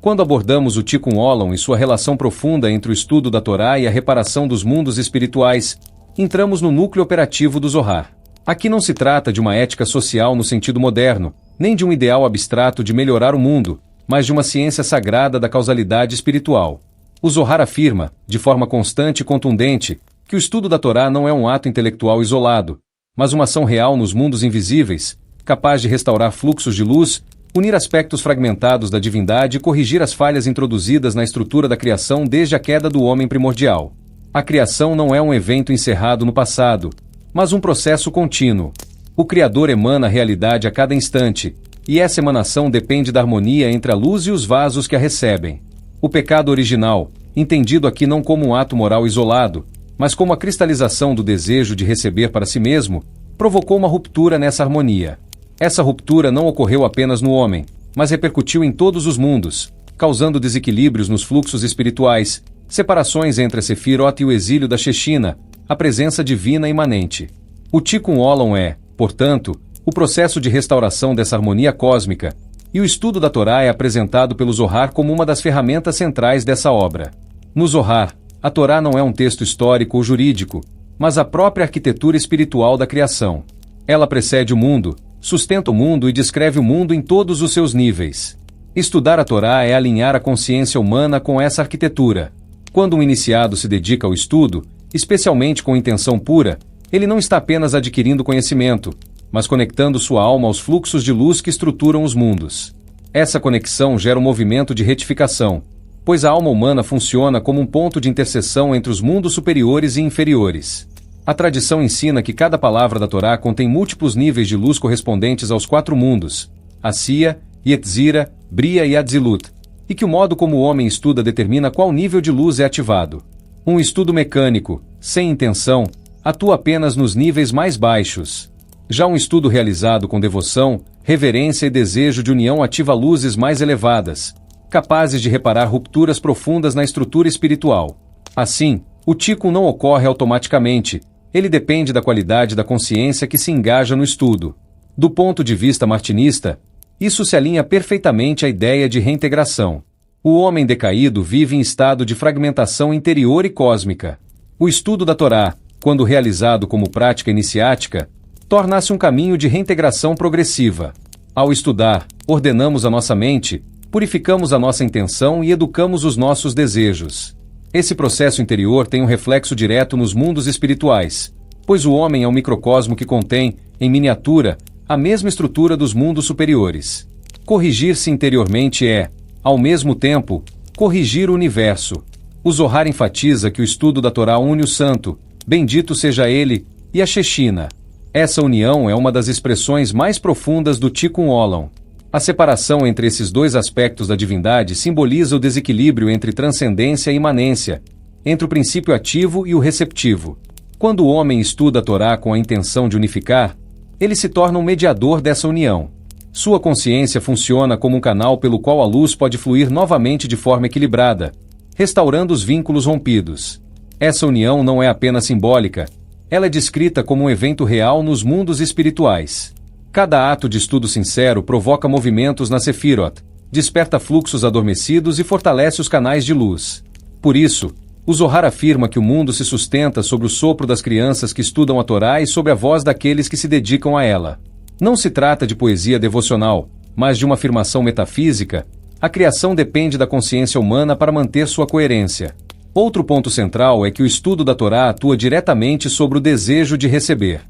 Quando abordamos o Tikkun Olam e sua relação profunda entre o estudo da Torá e a reparação dos mundos espirituais, entramos no núcleo operativo do Zohar. Aqui não se trata de uma ética social no sentido moderno, nem de um ideal abstrato de melhorar o mundo, mas de uma ciência sagrada da causalidade espiritual. O Zohar afirma, de forma constante e contundente, que o estudo da Torá não é um ato intelectual isolado, mas uma ação real nos mundos invisíveis, capaz de restaurar fluxos de luz, unir aspectos fragmentados da divindade e corrigir as falhas introduzidas na estrutura da criação desde a queda do homem primordial. A criação não é um evento encerrado no passado, mas um processo contínuo. O Criador emana a realidade a cada instante, e essa emanação depende da harmonia entre a luz e os vasos que a recebem. O pecado original, entendido aqui não como um ato moral isolado, mas como a cristalização do desejo de receber para si mesmo, provocou uma ruptura nessa harmonia. Essa ruptura não ocorreu apenas no homem, mas repercutiu em todos os mundos, causando desequilíbrios nos fluxos espirituais, separações entre a Sefirot e o exílio da Shechina, a presença divina imanente. O Tikkun Olam é, portanto, o processo de restauração dessa harmonia cósmica, e o estudo da Torá é apresentado pelo Zohar como uma das ferramentas centrais dessa obra. No Zohar, a Torá não é um texto histórico ou jurídico, mas a própria arquitetura espiritual da criação. Ela precede o mundo, sustenta o mundo e descreve o mundo em todos os seus níveis. Estudar a Torá é alinhar a consciência humana com essa arquitetura. Quando um iniciado se dedica ao estudo, especialmente com intenção pura, ele não está apenas adquirindo conhecimento, mas conectando sua alma aos fluxos de luz que estruturam os mundos. Essa conexão gera um movimento de retificação, pois a alma humana funciona como um ponto de interseção entre os mundos superiores e inferiores. A tradição ensina que cada palavra da Torá contém múltiplos níveis de luz correspondentes aos 4 mundos, Asiya, Yetzira, Bria e Atzilut, e que o modo como o homem estuda determina qual nível de luz é ativado. Um estudo mecânico, sem intenção, atua apenas nos níveis mais baixos. Já um estudo realizado com devoção, reverência e desejo de união ativa luzes mais elevadas, capazes de reparar rupturas profundas na estrutura espiritual. Assim, o Tikkun não ocorre automaticamente, ele depende da qualidade da consciência que se engaja no estudo. Do ponto de vista martinista, isso se alinha perfeitamente à ideia de reintegração. O homem decaído vive em estado de fragmentação interior e cósmica. O estudo da Torá, quando realizado como prática iniciática, torna-se um caminho de reintegração progressiva. Ao estudar, ordenamos a nossa mente, purificamos a nossa intenção e educamos os nossos desejos. Esse processo interior tem um reflexo direto nos mundos espirituais, pois o homem é um microcosmo que contém, em miniatura, a mesma estrutura dos mundos superiores. Corrigir-se interiormente é, ao mesmo tempo, Corrigir o universo. O Zohar enfatiza que o estudo da Torá une o santo, bendito seja ele, e a Shechina. Essa união é uma das expressões mais profundas do Tikkun Olam. A separação entre esses dois aspectos da divindade simboliza o desequilíbrio entre transcendência e imanência, entre o princípio ativo e o receptivo. Quando o homem estuda a Torá com a intenção de unificar, ele se torna um mediador dessa união. Sua consciência funciona como um canal pelo qual a luz pode fluir novamente de forma equilibrada, restaurando os vínculos rompidos. Essa união não é apenas simbólica, ela é descrita como um evento real nos mundos espirituais. Cada ato de estudo sincero provoca movimentos na Sefirot, desperta fluxos adormecidos e fortalece os canais de luz. Por isso, o Zohar afirma que o mundo se sustenta sobre o sopro das crianças que estudam a Torá e sobre a voz daqueles que se dedicam a ela. Não se trata de poesia devocional, mas de uma afirmação metafísica. A criação depende da consciência humana para manter sua coerência. Outro ponto central é que o estudo da Torá atua diretamente sobre o desejo de receber.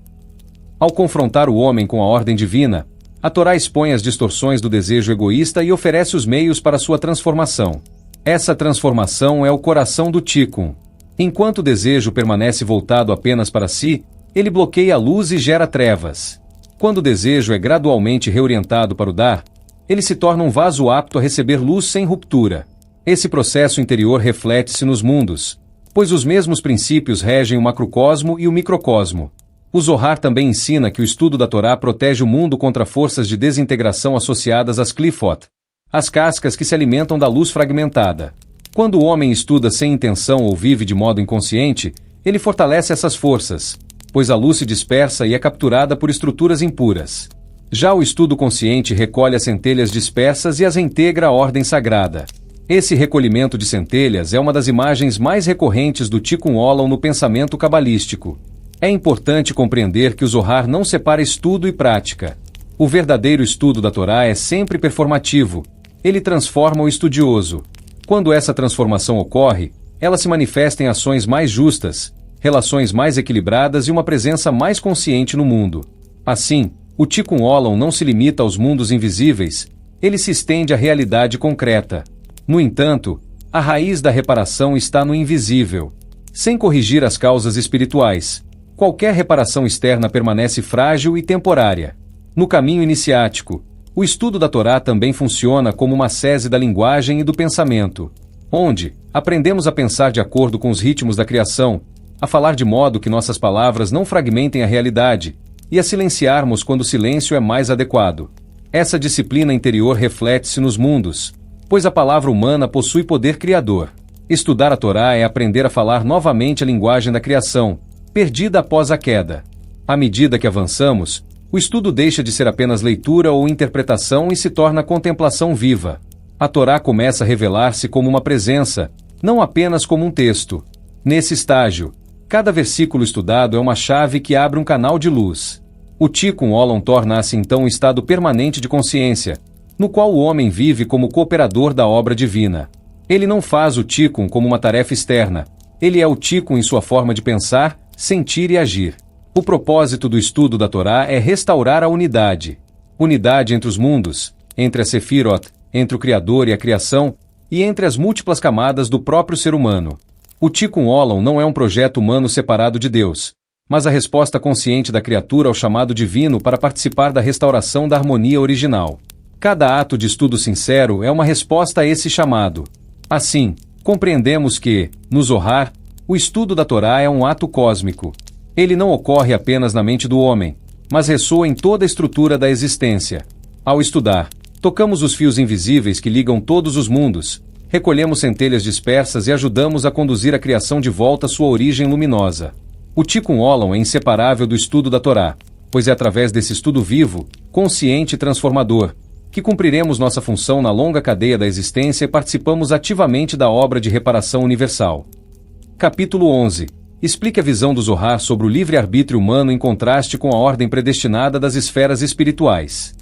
Ao confrontar o homem com a ordem divina, a Torá expõe as distorções do desejo egoísta e oferece os meios para sua transformação. Essa transformação é o coração do Tikkun. Enquanto o desejo permanece voltado apenas para si, ele bloqueia a luz e gera trevas. Quando o desejo é gradualmente reorientado para o dar, ele se torna um vaso apto a receber luz sem ruptura. Esse processo interior reflete-se nos mundos, pois os mesmos princípios regem o macrocosmo e o microcosmo. O Zohar também ensina que o estudo da Torá protege o mundo contra forças de desintegração associadas às Klifot, as cascas que se alimentam da luz fragmentada. Quando o homem estuda sem intenção ou vive de modo inconsciente, ele fortalece essas forças, pois a luz se dispersa e é capturada por estruturas impuras. Já o estudo consciente recolhe as centelhas dispersas e as reintegra à ordem sagrada. Esse recolhimento de centelhas é uma das imagens mais recorrentes do Tikkun Olam no pensamento cabalístico. É importante compreender que o Zohar não separa estudo e prática. O verdadeiro estudo da Torá é sempre performativo. Ele transforma o estudioso. Quando essa transformação ocorre, ela se manifesta em ações mais justas, relações mais equilibradas e uma presença mais consciente no mundo. Assim, o Tikkun Olam não se limita aos mundos invisíveis, ele se estende à realidade concreta. No entanto, a raiz da reparação está no invisível. Sem corrigir as causas espirituais, qualquer reparação externa permanece frágil e temporária. No caminho iniciático, o estudo da Torá também funciona como uma sese da linguagem e do pensamento, onde aprendemos a pensar de acordo com os ritmos da criação, a falar de modo que nossas palavras não fragmentem a realidade, e a silenciarmos quando o silêncio é mais adequado. Essa disciplina interior reflete-se nos mundos, pois a palavra humana possui poder criador. Estudar a Torá é aprender a falar novamente a linguagem da criação, perdida após a queda. À medida que avançamos, o estudo deixa de ser apenas leitura ou interpretação e se torna contemplação viva. A Torá começa a revelar-se como uma presença, não apenas como um texto. Nesse estágio, cada versículo estudado é uma chave que abre um canal de luz. O Tikkun Olam torna-se então um estado permanente de consciência, no qual o homem vive como cooperador da obra divina. Ele não faz o Tikkun como uma tarefa externa, ele é o Tikkun em sua forma de pensar, sentir e agir. O propósito do estudo da Torá é restaurar a unidade. Unidade entre os mundos, entre a Sefirot, entre o Criador e a criação, e entre as múltiplas camadas do próprio ser humano. O Tikkun Olam não é um projeto humano separado de Deus, mas a resposta consciente da criatura ao chamado divino para participar da restauração da harmonia original. Cada ato de estudo sincero é uma resposta a esse chamado. Assim, compreendemos que, no Zohar, o estudo da Torá é um ato cósmico. Ele não ocorre apenas na mente do homem, mas ressoa em toda a estrutura da existência. Ao estudar, tocamos os fios invisíveis que ligam todos os mundos, recolhemos centelhas dispersas e ajudamos a conduzir a criação de volta à sua origem luminosa. O Tikkun Olam é inseparável do estudo da Torá, pois é através desse estudo vivo, consciente e transformador, que cumpriremos nossa função na longa cadeia da existência e participamos ativamente da obra de reparação universal. Capítulo 11. Explique a visão do Zohar sobre o livre-arbítrio humano em contraste com a ordem predestinada das esferas espirituais.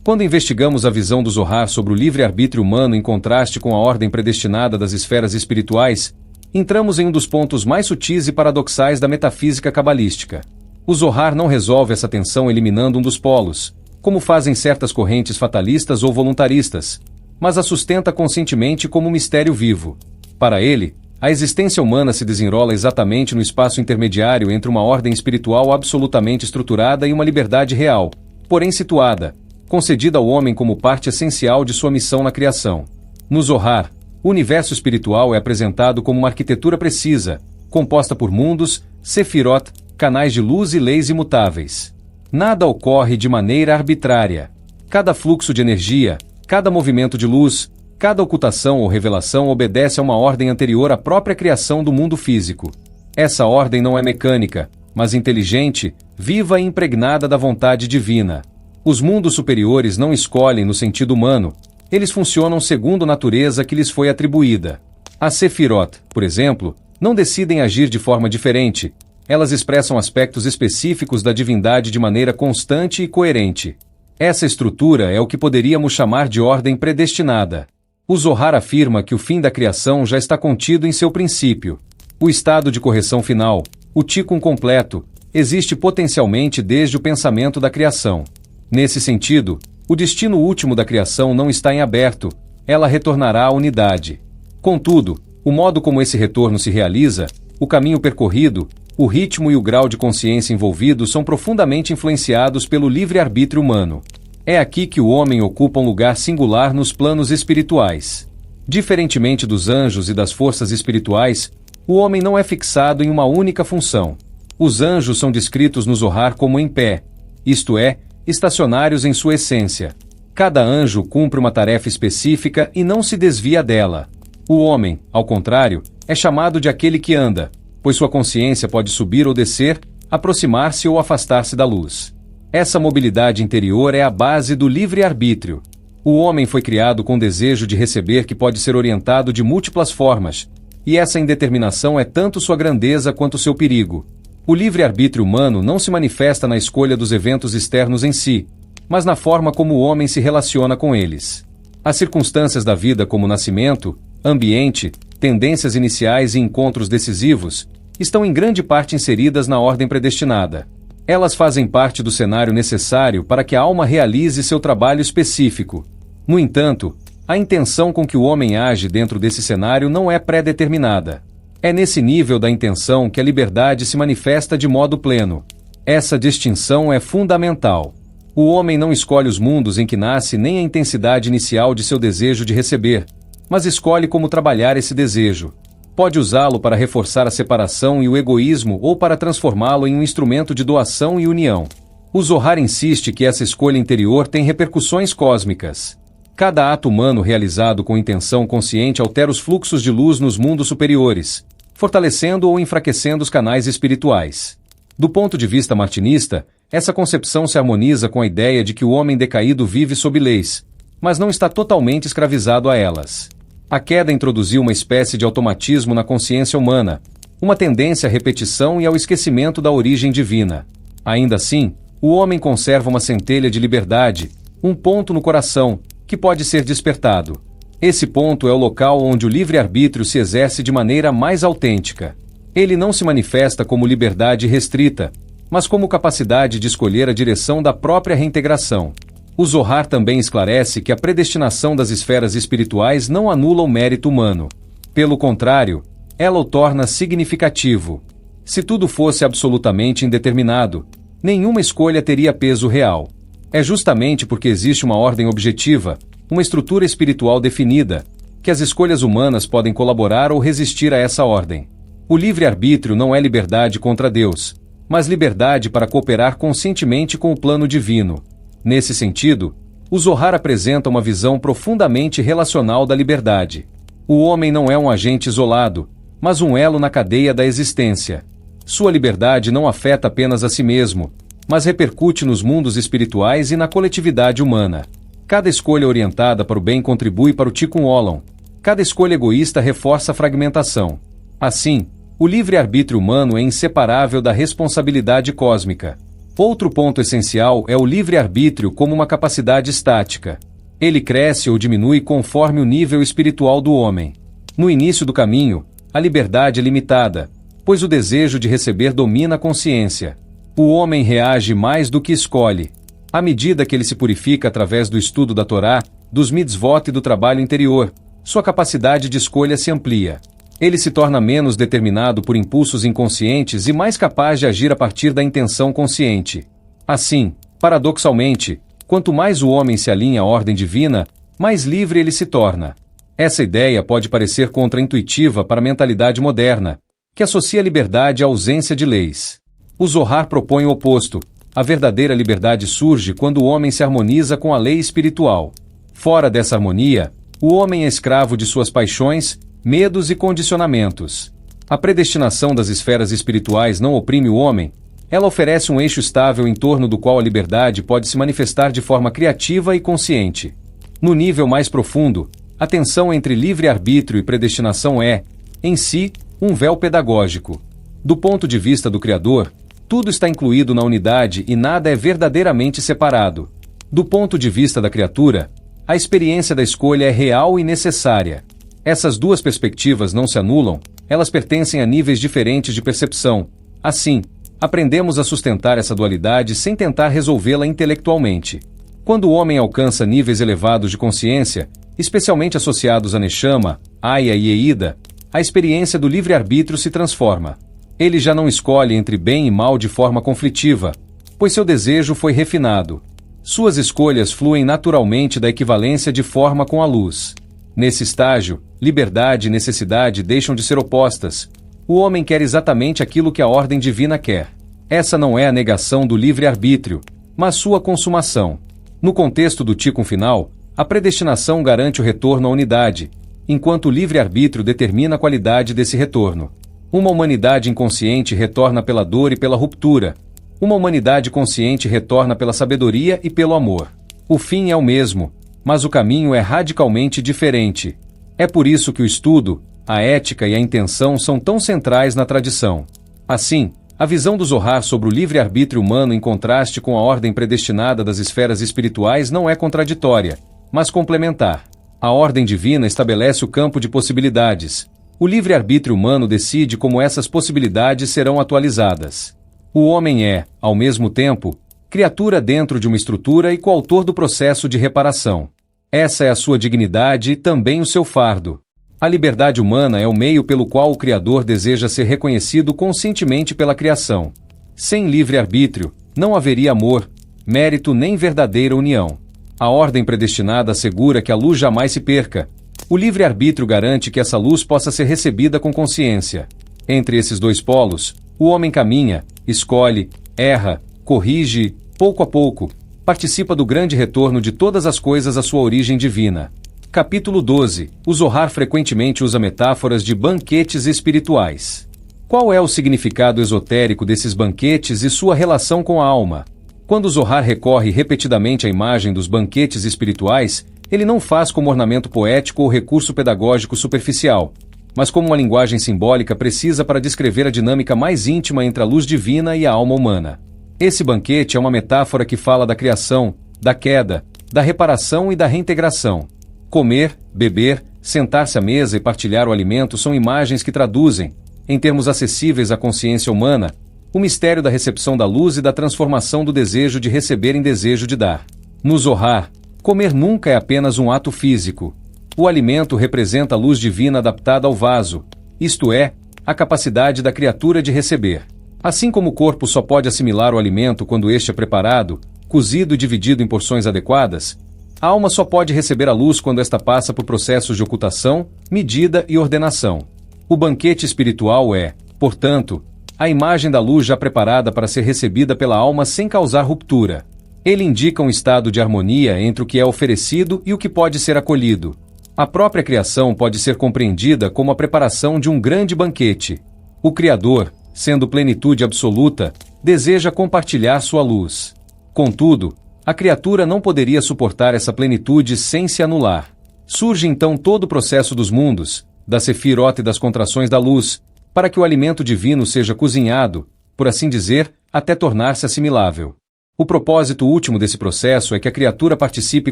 Quando investigamos a visão do Zohar sobre o livre-arbítrio humano em contraste com a ordem predestinada das esferas espirituais, entramos em um dos pontos mais sutis e paradoxais da metafísica cabalística. O Zohar não resolve essa tensão eliminando um dos polos, como fazem certas correntes fatalistas ou voluntaristas, mas a sustenta conscientemente como um mistério vivo. Para ele, a existência humana se desenrola exatamente no espaço intermediário entre uma ordem espiritual absolutamente estruturada e uma liberdade real, porém situada, concedida ao homem como parte essencial de sua missão na criação. No Zohar, o universo espiritual é apresentado como uma arquitetura precisa, composta por mundos, sefirot, canais de luz e leis imutáveis. Nada ocorre de maneira arbitrária. Cada fluxo de energia, cada movimento de luz, cada ocultação ou revelação obedece a uma ordem anterior à própria criação do mundo físico. Essa ordem não é mecânica, mas inteligente, viva e impregnada da vontade divina. Os mundos superiores não escolhem no sentido humano, eles funcionam segundo a natureza que lhes foi atribuída. As Sefirot, por exemplo, não decidem agir de forma diferente, elas expressam aspectos específicos da divindade de maneira constante e coerente. Essa estrutura é o que poderíamos chamar de ordem predestinada. O Zohar afirma que o fim da criação já está contido em seu princípio. O estado de correção final, o tikkun completo, existe potencialmente desde o pensamento da criação. Nesse sentido, o destino último da criação não está em aberto, ela retornará à unidade. Contudo, o modo como esse retorno se realiza, o caminho percorrido, o ritmo e o grau de consciência envolvidos são profundamente influenciados pelo livre-arbítrio humano. É aqui que o homem ocupa um lugar singular nos planos espirituais. Diferentemente dos anjos e das forças espirituais, o homem não é fixado em uma única função. Os anjos são descritos no Zohar como em pé, isto é, estacionários em sua essência. Cada anjo cumpre uma tarefa específica e não se desvia dela. O homem, ao contrário, é chamado de aquele que anda, pois sua consciência pode subir ou descer, aproximar-se ou afastar-se da luz. Essa mobilidade interior é a base do livre-arbítrio. O homem foi criado com o desejo de receber que pode ser orientado de múltiplas formas, e essa indeterminação é tanto sua grandeza quanto seu perigo. O livre-arbítrio humano não se manifesta na escolha dos eventos externos em si, mas na forma como o homem se relaciona com eles. As circunstâncias da vida como nascimento, ambiente, tendências iniciais e encontros decisivos, estão em grande parte inseridas na ordem predestinada. Elas fazem parte do cenário necessário para que a alma realize seu trabalho específico. No entanto, a intenção com que o homem age dentro desse cenário não é pré-determinada. É nesse nível da intenção que a liberdade se manifesta de modo pleno. Essa distinção é fundamental. O homem não escolhe os mundos em que nasce nem a intensidade inicial de seu desejo de receber, mas escolhe como trabalhar esse desejo. Pode usá-lo para reforçar a separação e o egoísmo ou para transformá-lo em um instrumento de doação e união. O Zohar insiste que essa escolha interior tem repercussões cósmicas. Cada ato humano realizado com intenção consciente altera os fluxos de luz nos mundos superiores, fortalecendo ou enfraquecendo os canais espirituais. Do ponto de vista martinista, essa concepção se harmoniza com a ideia de que o homem decaído vive sob leis, mas não está totalmente escravizado a elas. A queda introduziu uma espécie de automatismo na consciência humana, uma tendência à repetição e ao esquecimento da origem divina. Ainda assim, o homem conserva uma centelha de liberdade, um ponto no coração, que pode ser despertado. Esse ponto é o local onde o livre-arbítrio se exerce de maneira mais autêntica. Ele não se manifesta como liberdade restrita, mas como capacidade de escolher a direção da própria reintegração. O Zohar também esclarece que a predestinação das esferas espirituais não anula o mérito humano. Pelo contrário, ela o torna significativo. Se tudo fosse absolutamente indeterminado, nenhuma escolha teria peso real. É justamente porque existe uma ordem objetiva, uma estrutura espiritual definida, que as escolhas humanas podem colaborar ou resistir a essa ordem. O livre-arbítrio não é liberdade contra Deus, mas liberdade para cooperar conscientemente com o plano divino. Nesse sentido, o Zohar apresenta uma visão profundamente relacional da liberdade. O homem não é um agente isolado, mas um elo na cadeia da existência. Sua liberdade não afeta apenas a si mesmo, mas repercute nos mundos espirituais e na coletividade humana. Cada escolha orientada para o bem contribui para o Tikkun Olam. Cada escolha egoísta reforça a fragmentação. Assim, o livre-arbítrio humano é inseparável da responsabilidade cósmica. Outro ponto essencial é o livre-arbítrio como uma capacidade estática. Ele cresce ou diminui conforme o nível espiritual do homem. No início do caminho, a liberdade é limitada, pois o desejo de receber domina a consciência. O homem reage mais do que escolhe. À medida que ele se purifica através do estudo da Torá, dos mitzvot e do trabalho interior, sua capacidade de escolha se amplia. Ele se torna menos determinado por impulsos inconscientes e mais capaz de agir a partir da intenção consciente. Assim, paradoxalmente, quanto mais o homem se alinha à ordem divina, mais livre ele se torna. Essa ideia pode parecer contraintuitiva para a mentalidade moderna, que associa a liberdade à ausência de leis. O Zohar propõe o oposto. A verdadeira liberdade surge quando o homem se harmoniza com a lei espiritual. Fora dessa harmonia, o homem é escravo de suas paixões, medos e condicionamentos. A predestinação das esferas espirituais não oprime o homem, ela oferece um eixo estável em torno do qual a liberdade pode se manifestar de forma criativa e consciente. No nível mais profundo, a tensão entre livre-arbítrio e predestinação é, em si, um véu pedagógico. Do ponto de vista do Criador, tudo está incluído na unidade e nada é verdadeiramente separado. Do ponto de vista da criatura, a experiência da escolha é real e necessária. Essas duas perspectivas não se anulam, elas pertencem a níveis diferentes de percepção. Assim, aprendemos a sustentar essa dualidade sem tentar resolvê-la intelectualmente. Quando o homem alcança níveis elevados de consciência, especialmente associados a Neshama, Aya e Eida, a experiência do livre-arbítrio se transforma. Ele já não escolhe entre bem e mal de forma conflitiva, pois seu desejo foi refinado. Suas escolhas fluem naturalmente da equivalência de forma com a luz. Nesse estágio, liberdade e necessidade deixam de ser opostas. O homem quer exatamente aquilo que a ordem divina quer. Essa não é a negação do livre-arbítrio, mas sua consumação. No contexto do Tikkun final, a predestinação garante o retorno à unidade, enquanto o livre-arbítrio determina a qualidade desse retorno. Uma humanidade inconsciente retorna pela dor e pela ruptura. Uma humanidade consciente retorna pela sabedoria e pelo amor. O fim é o mesmo, mas o caminho é radicalmente diferente. É por isso que o estudo, a ética e a intenção são tão centrais na tradição. Assim, a visão do Zohar sobre o livre-arbítrio humano em contraste com a ordem predestinada das esferas espirituais não é contraditória, mas complementar. A ordem divina estabelece o campo de possibilidades. O livre-arbítrio humano decide como essas possibilidades serão atualizadas. O homem é, ao mesmo tempo, criatura dentro de uma estrutura e coautor do processo de reparação. Essa é a sua dignidade e também o seu fardo. A liberdade humana é o meio pelo qual o Criador deseja ser reconhecido conscientemente pela criação. Sem livre-arbítrio, não haveria amor, mérito nem verdadeira união. A ordem predestinada assegura que a luz jamais se perca. O livre-arbítrio garante que essa luz possa ser recebida com consciência. Entre esses dois polos, o homem caminha, escolhe, erra, corrige, pouco a pouco, participa do grande retorno de todas as coisas à sua origem divina. Capítulo 12. O Zohar frequentemente usa metáforas de banquetes espirituais. Qual é o significado esotérico desses banquetes e sua relação com a alma? Quando o Zohar recorre repetidamente à imagem dos banquetes espirituais, ele não faz como ornamento poético ou recurso pedagógico superficial, mas como uma linguagem simbólica precisa para descrever a dinâmica mais íntima entre a luz divina e a alma humana. Esse banquete é uma metáfora que fala da criação, da queda, da reparação e da reintegração. Comer, beber, sentar-se à mesa e partilhar o alimento são imagens que traduzem, em termos acessíveis à consciência humana, o mistério da recepção da luz e da transformação do desejo de receber em desejo de dar. No Zohar, comer nunca é apenas um ato físico. O alimento representa a luz divina adaptada ao vaso, isto é, a capacidade da criatura de receber. Assim como o corpo só pode assimilar o alimento quando este é preparado, cozido e dividido em porções adequadas, a alma só pode receber a luz quando esta passa por processos de ocultação, medida e ordenação. O banquete espiritual é, portanto, a imagem da luz já preparada para ser recebida pela alma sem causar ruptura. Ele indica um estado de harmonia entre o que é oferecido e o que pode ser acolhido. A própria criação pode ser compreendida como a preparação de um grande banquete. O Criador, sendo plenitude absoluta, deseja compartilhar sua luz. Contudo, a criatura não poderia suportar essa plenitude sem se anular. Surge então todo o processo dos mundos, da sefirot e das contrações da luz, para que o alimento divino seja cozinhado, por assim dizer, até tornar-se assimilável. O propósito último desse processo é que a criatura participe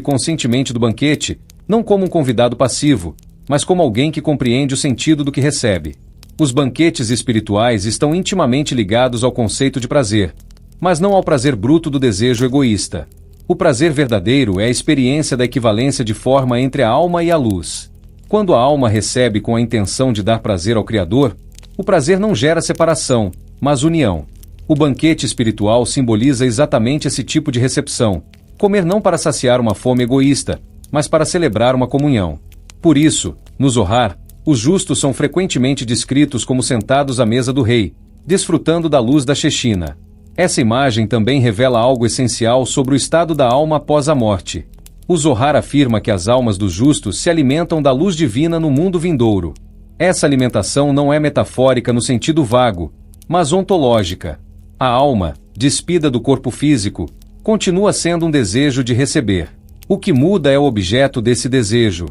conscientemente do banquete, não como um convidado passivo, mas como alguém que compreende o sentido do que recebe. Os banquetes espirituais estão intimamente ligados ao conceito de prazer, mas não ao prazer bruto do desejo egoísta. O prazer verdadeiro é a experiência da equivalência de forma entre a alma e a luz. Quando a alma recebe com a intenção de dar prazer ao Criador, o prazer não gera separação, mas união. O banquete espiritual simboliza exatamente esse tipo de recepção. Comer não para saciar uma fome egoísta, mas para celebrar uma comunhão. Por isso, no Zohar, os justos são frequentemente descritos como sentados à mesa do rei, desfrutando da luz da Shechina. Essa imagem também revela algo essencial sobre o estado da alma após a morte. O Zohar afirma que as almas dos justos se alimentam da luz divina no mundo vindouro. Essa alimentação não é metafórica no sentido vago, mas ontológica. A alma, despida do corpo físico, continua sendo um desejo de receber. O que muda é o objeto desse desejo.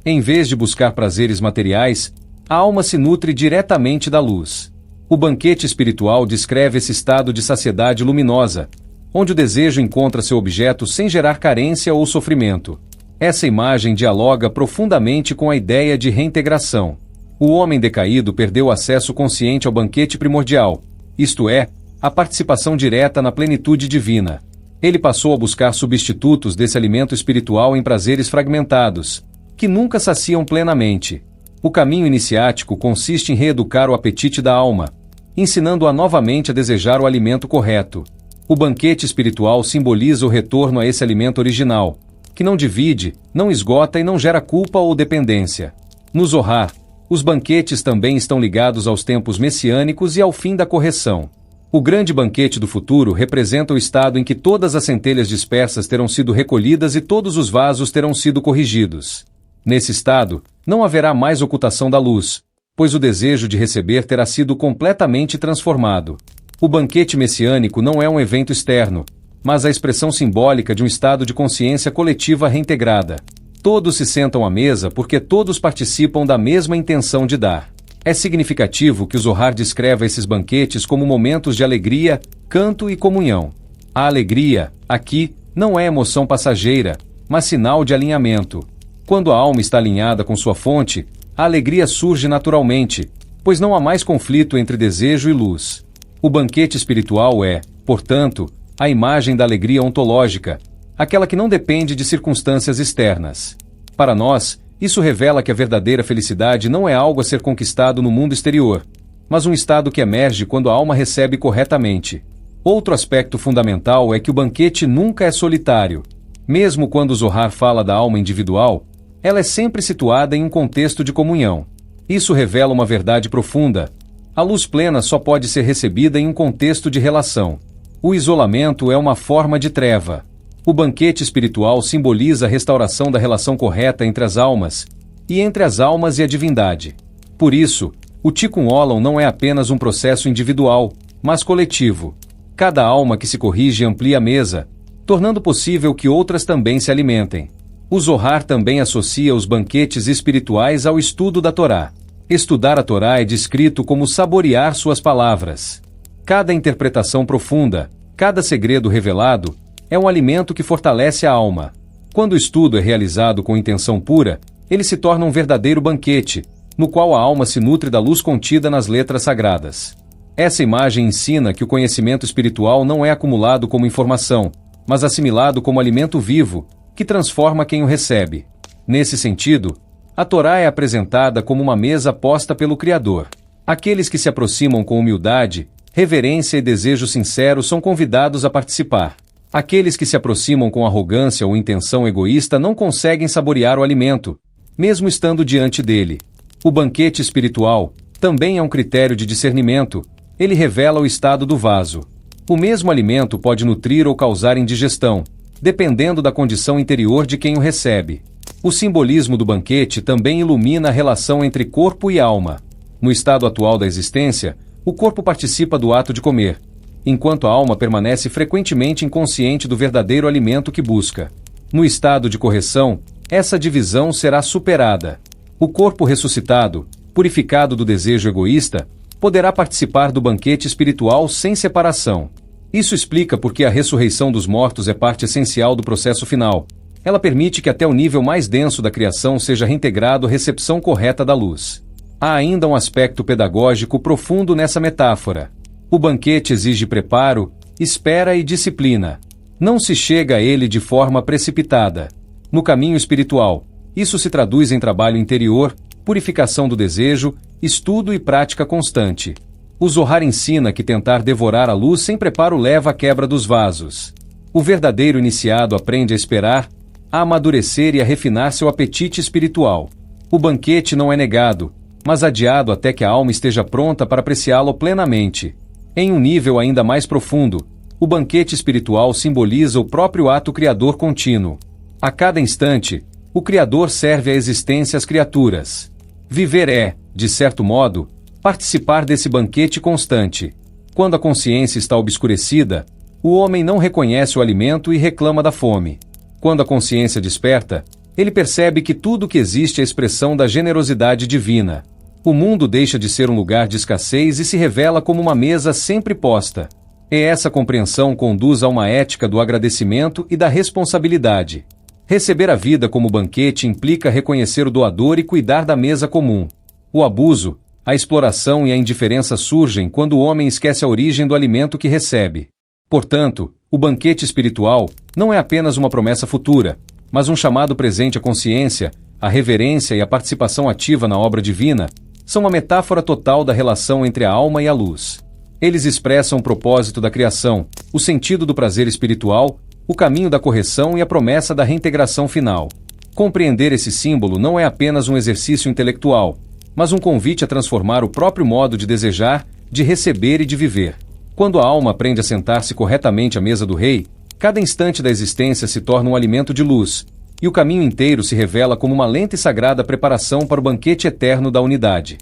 Em vez de buscar prazeres materiais, a alma se nutre diretamente da luz. O banquete espiritual descreve esse estado de saciedade luminosa, onde o desejo encontra seu objeto sem gerar carência ou sofrimento. Essa imagem dialoga profundamente com a ideia de reintegração. O homem decaído perdeu acesso consciente ao banquete primordial, isto é, a participação direta na plenitude divina. Ele passou a buscar substitutos desse alimento espiritual em prazeres fragmentados, que nunca saciam plenamente. O caminho iniciático consiste em reeducar o apetite da alma, ensinando-a novamente a desejar o alimento correto. O banquete espiritual simboliza o retorno a esse alimento original, que não divide, não esgota e não gera culpa ou dependência. No Zohar, os banquetes também estão ligados aos tempos messiânicos e ao fim da correção. O grande banquete do futuro representa o estado em que todas as centelhas dispersas terão sido recolhidas e todos os vasos terão sido corrigidos. Nesse estado, não haverá mais ocultação da luz, pois o desejo de receber terá sido completamente transformado. O banquete messiânico não é um evento externo, mas a expressão simbólica de um estado de consciência coletiva reintegrada. Todos se sentam à mesa porque todos participam da mesma intenção de dar. É significativo que o Zohar descreva esses banquetes como momentos de alegria, canto e comunhão. A alegria, aqui, não é emoção passageira, mas sinal de alinhamento. Quando a alma está alinhada com sua fonte, a alegria surge naturalmente, pois não há mais conflito entre desejo e luz. O banquete espiritual é, portanto, a imagem da alegria ontológica, aquela que não depende de circunstâncias externas. Para nós, isso revela que a verdadeira felicidade não é algo a ser conquistado no mundo exterior, mas um estado que emerge quando a alma recebe corretamente. Outro aspecto fundamental é que o banquete nunca é solitário. Mesmo quando o Zohar fala da alma individual, ela é sempre situada em um contexto de comunhão. Isso revela uma verdade profunda. A luz plena só pode ser recebida em um contexto de relação. O isolamento é uma forma de treva. O banquete espiritual simboliza a restauração da relação correta entre as almas, e entre as almas e a divindade. Por isso, o Tikkun Olam não é apenas um processo individual, mas coletivo. Cada alma que se corrige amplia a mesa, tornando possível que outras também se alimentem. O Zohar também associa os banquetes espirituais ao estudo da Torá. Estudar a Torá é descrito como saborear suas palavras. Cada interpretação profunda, cada segredo revelado, é um alimento que fortalece a alma. Quando o estudo é realizado com intenção pura, ele se torna um verdadeiro banquete, no qual a alma se nutre da luz contida nas letras sagradas. Essa imagem ensina que o conhecimento espiritual não é acumulado como informação, mas assimilado como alimento vivo, que transforma quem o recebe. Nesse sentido, a Torá é apresentada como uma mesa posta pelo Criador. Aqueles que se aproximam com humildade, reverência e desejo sincero são convidados a participar. Aqueles que se aproximam com arrogância ou intenção egoísta não conseguem saborear o alimento, mesmo estando diante dele. O banquete espiritual também é um critério de discernimento. Ele revela o estado do vaso. O mesmo alimento pode nutrir ou causar indigestão, dependendo da condição interior de quem o recebe. O simbolismo do banquete também ilumina a relação entre corpo e alma. No estado atual da existência, o corpo participa do ato de comer, enquanto a alma permanece frequentemente inconsciente do verdadeiro alimento que busca. No estado de correção, essa divisão será superada. O corpo ressuscitado, purificado do desejo egoísta, poderá participar do banquete espiritual sem separação. Isso explica por que a ressurreição dos mortos é parte essencial do processo final. Ela permite que até o nível mais denso da criação seja reintegrado à recepção correta da luz. Há ainda um aspecto pedagógico profundo nessa metáfora. O banquete exige preparo, espera e disciplina. Não se chega a ele de forma precipitada. No caminho espiritual, isso se traduz em trabalho interior, purificação do desejo, estudo e prática constante. O Zohar ensina que tentar devorar a luz sem preparo leva à quebra dos vasos. O verdadeiro iniciado aprende a esperar, a amadurecer e a refinar seu apetite espiritual. O banquete não é negado, mas adiado até que a alma esteja pronta para apreciá-lo plenamente. Em um nível ainda mais profundo, o banquete espiritual simboliza o próprio ato criador contínuo. A cada instante, o Criador serve à existência às criaturas. Viver é, de certo modo, participar desse banquete constante. Quando a consciência está obscurecida, o homem não reconhece o alimento e reclama da fome. Quando a consciência desperta, ele percebe que tudo o que existe é expressão da generosidade divina. O mundo deixa de ser um lugar de escassez e se revela como uma mesa sempre posta. E essa compreensão conduz a uma ética do agradecimento e da responsabilidade. Receber a vida como banquete implica reconhecer o doador e cuidar da mesa comum. O abuso, a exploração e a indiferença surgem quando o homem esquece a origem do alimento que recebe. Portanto, o banquete espiritual não é apenas uma promessa futura, mas um chamado presente à consciência, a reverência e a participação ativa na obra divina são uma metáfora total da relação entre a alma e a luz. Eles expressam o propósito da criação, o sentido do prazer espiritual, o caminho da correção e a promessa da reintegração final. Compreender esse símbolo não é apenas um exercício intelectual, mas um convite a transformar o próprio modo de desejar, de receber e de viver. Quando a alma aprende a sentar-se corretamente à mesa do rei, cada instante da existência se torna um alimento de luz, e o caminho inteiro se revela como uma lenta e sagrada preparação para o banquete eterno da unidade.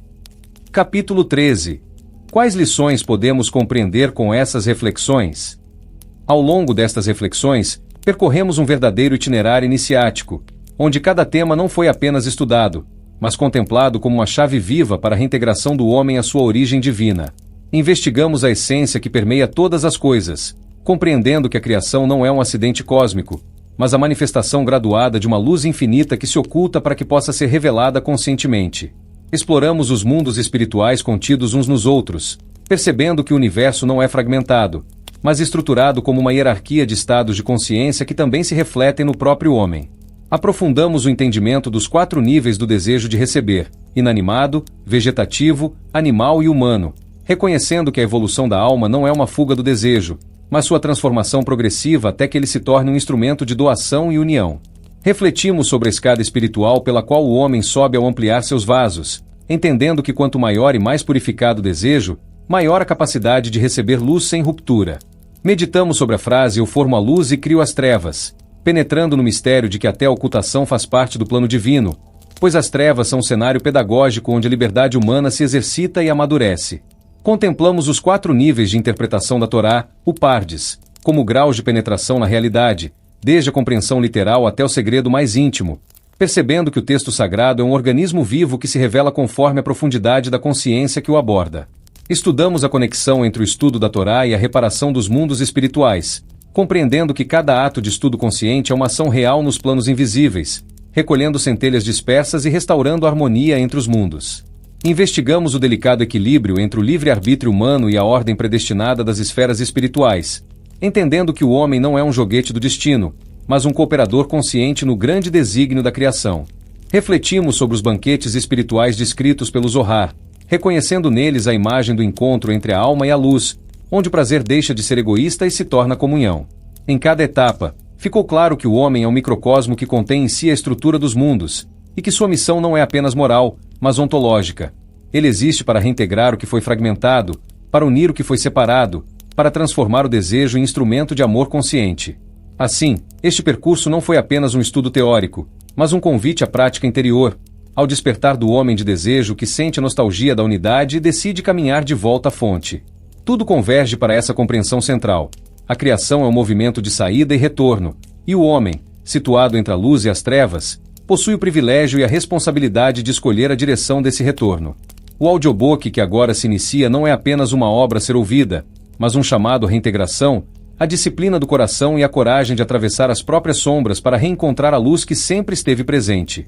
Capítulo 13. Quais lições podemos compreender com essas reflexões? Ao longo destas reflexões, percorremos um verdadeiro itinerário iniciático, onde cada tema não foi apenas estudado, mas contemplado como uma chave viva para a reintegração do homem à sua origem divina. Investigamos a essência que permeia todas as coisas, compreendendo que a criação não é um acidente cósmico, mas a manifestação graduada de uma luz infinita que se oculta para que possa ser revelada conscientemente. Exploramos os mundos espirituais contidos uns nos outros, percebendo que o universo não é fragmentado, mas estruturado como uma hierarquia de estados de consciência que também se refletem no próprio homem. Aprofundamos o entendimento dos 4 níveis do desejo de receber: inanimado, vegetativo, animal e humano, reconhecendo que a evolução da alma não é uma fuga do desejo, mas sua transformação progressiva até que ele se torne um instrumento de doação e união. Refletimos sobre a escada espiritual pela qual o homem sobe ao ampliar seus vasos, entendendo que quanto maior e mais purificado o desejo, maior a capacidade de receber luz sem ruptura. Meditamos sobre a frase "eu formo a luz e crio as trevas", penetrando no mistério de que até a ocultação faz parte do plano divino, pois as trevas são um cenário pedagógico onde a liberdade humana se exercita e amadurece. Contemplamos os 4 níveis de interpretação da Torá, o Pardes, como graus de penetração na realidade, desde a compreensão literal até o segredo mais íntimo, percebendo que o texto sagrado é um organismo vivo que se revela conforme a profundidade da consciência que o aborda. Estudamos a conexão entre o estudo da Torá e a reparação dos mundos espirituais, compreendendo que cada ato de estudo consciente é uma ação real nos planos invisíveis, recolhendo centelhas dispersas e restaurando a harmonia entre os mundos. Investigamos o delicado equilíbrio entre o livre-arbítrio humano e a ordem predestinada das esferas espirituais, entendendo que o homem não é um joguete do destino, mas um cooperador consciente no grande desígnio da criação. Refletimos sobre os banquetes espirituais descritos pelo Zohar, reconhecendo neles a imagem do encontro entre a alma e a luz, onde o prazer deixa de ser egoísta e se torna comunhão. Em cada etapa, ficou claro que o homem é um microcosmo que contém em si a estrutura dos mundos, e que sua missão não é apenas moral, mas ontológica. Ele existe para reintegrar o que foi fragmentado, para unir o que foi separado, para transformar o desejo em instrumento de amor consciente. Assim, este percurso não foi apenas um estudo teórico, mas um convite à prática interior, ao despertar do homem de desejo que sente a nostalgia da unidade e decide caminhar de volta à fonte. Tudo converge para essa compreensão central. A criação é um movimento de saída e retorno, e o homem, situado entre a luz e as trevas, possui o privilégio e a responsabilidade de escolher a direção desse retorno. O audiobook que agora se inicia não é apenas uma obra a ser ouvida, mas um chamado à reintegração, a disciplina do coração e a coragem de atravessar as próprias sombras para reencontrar a luz que sempre esteve presente.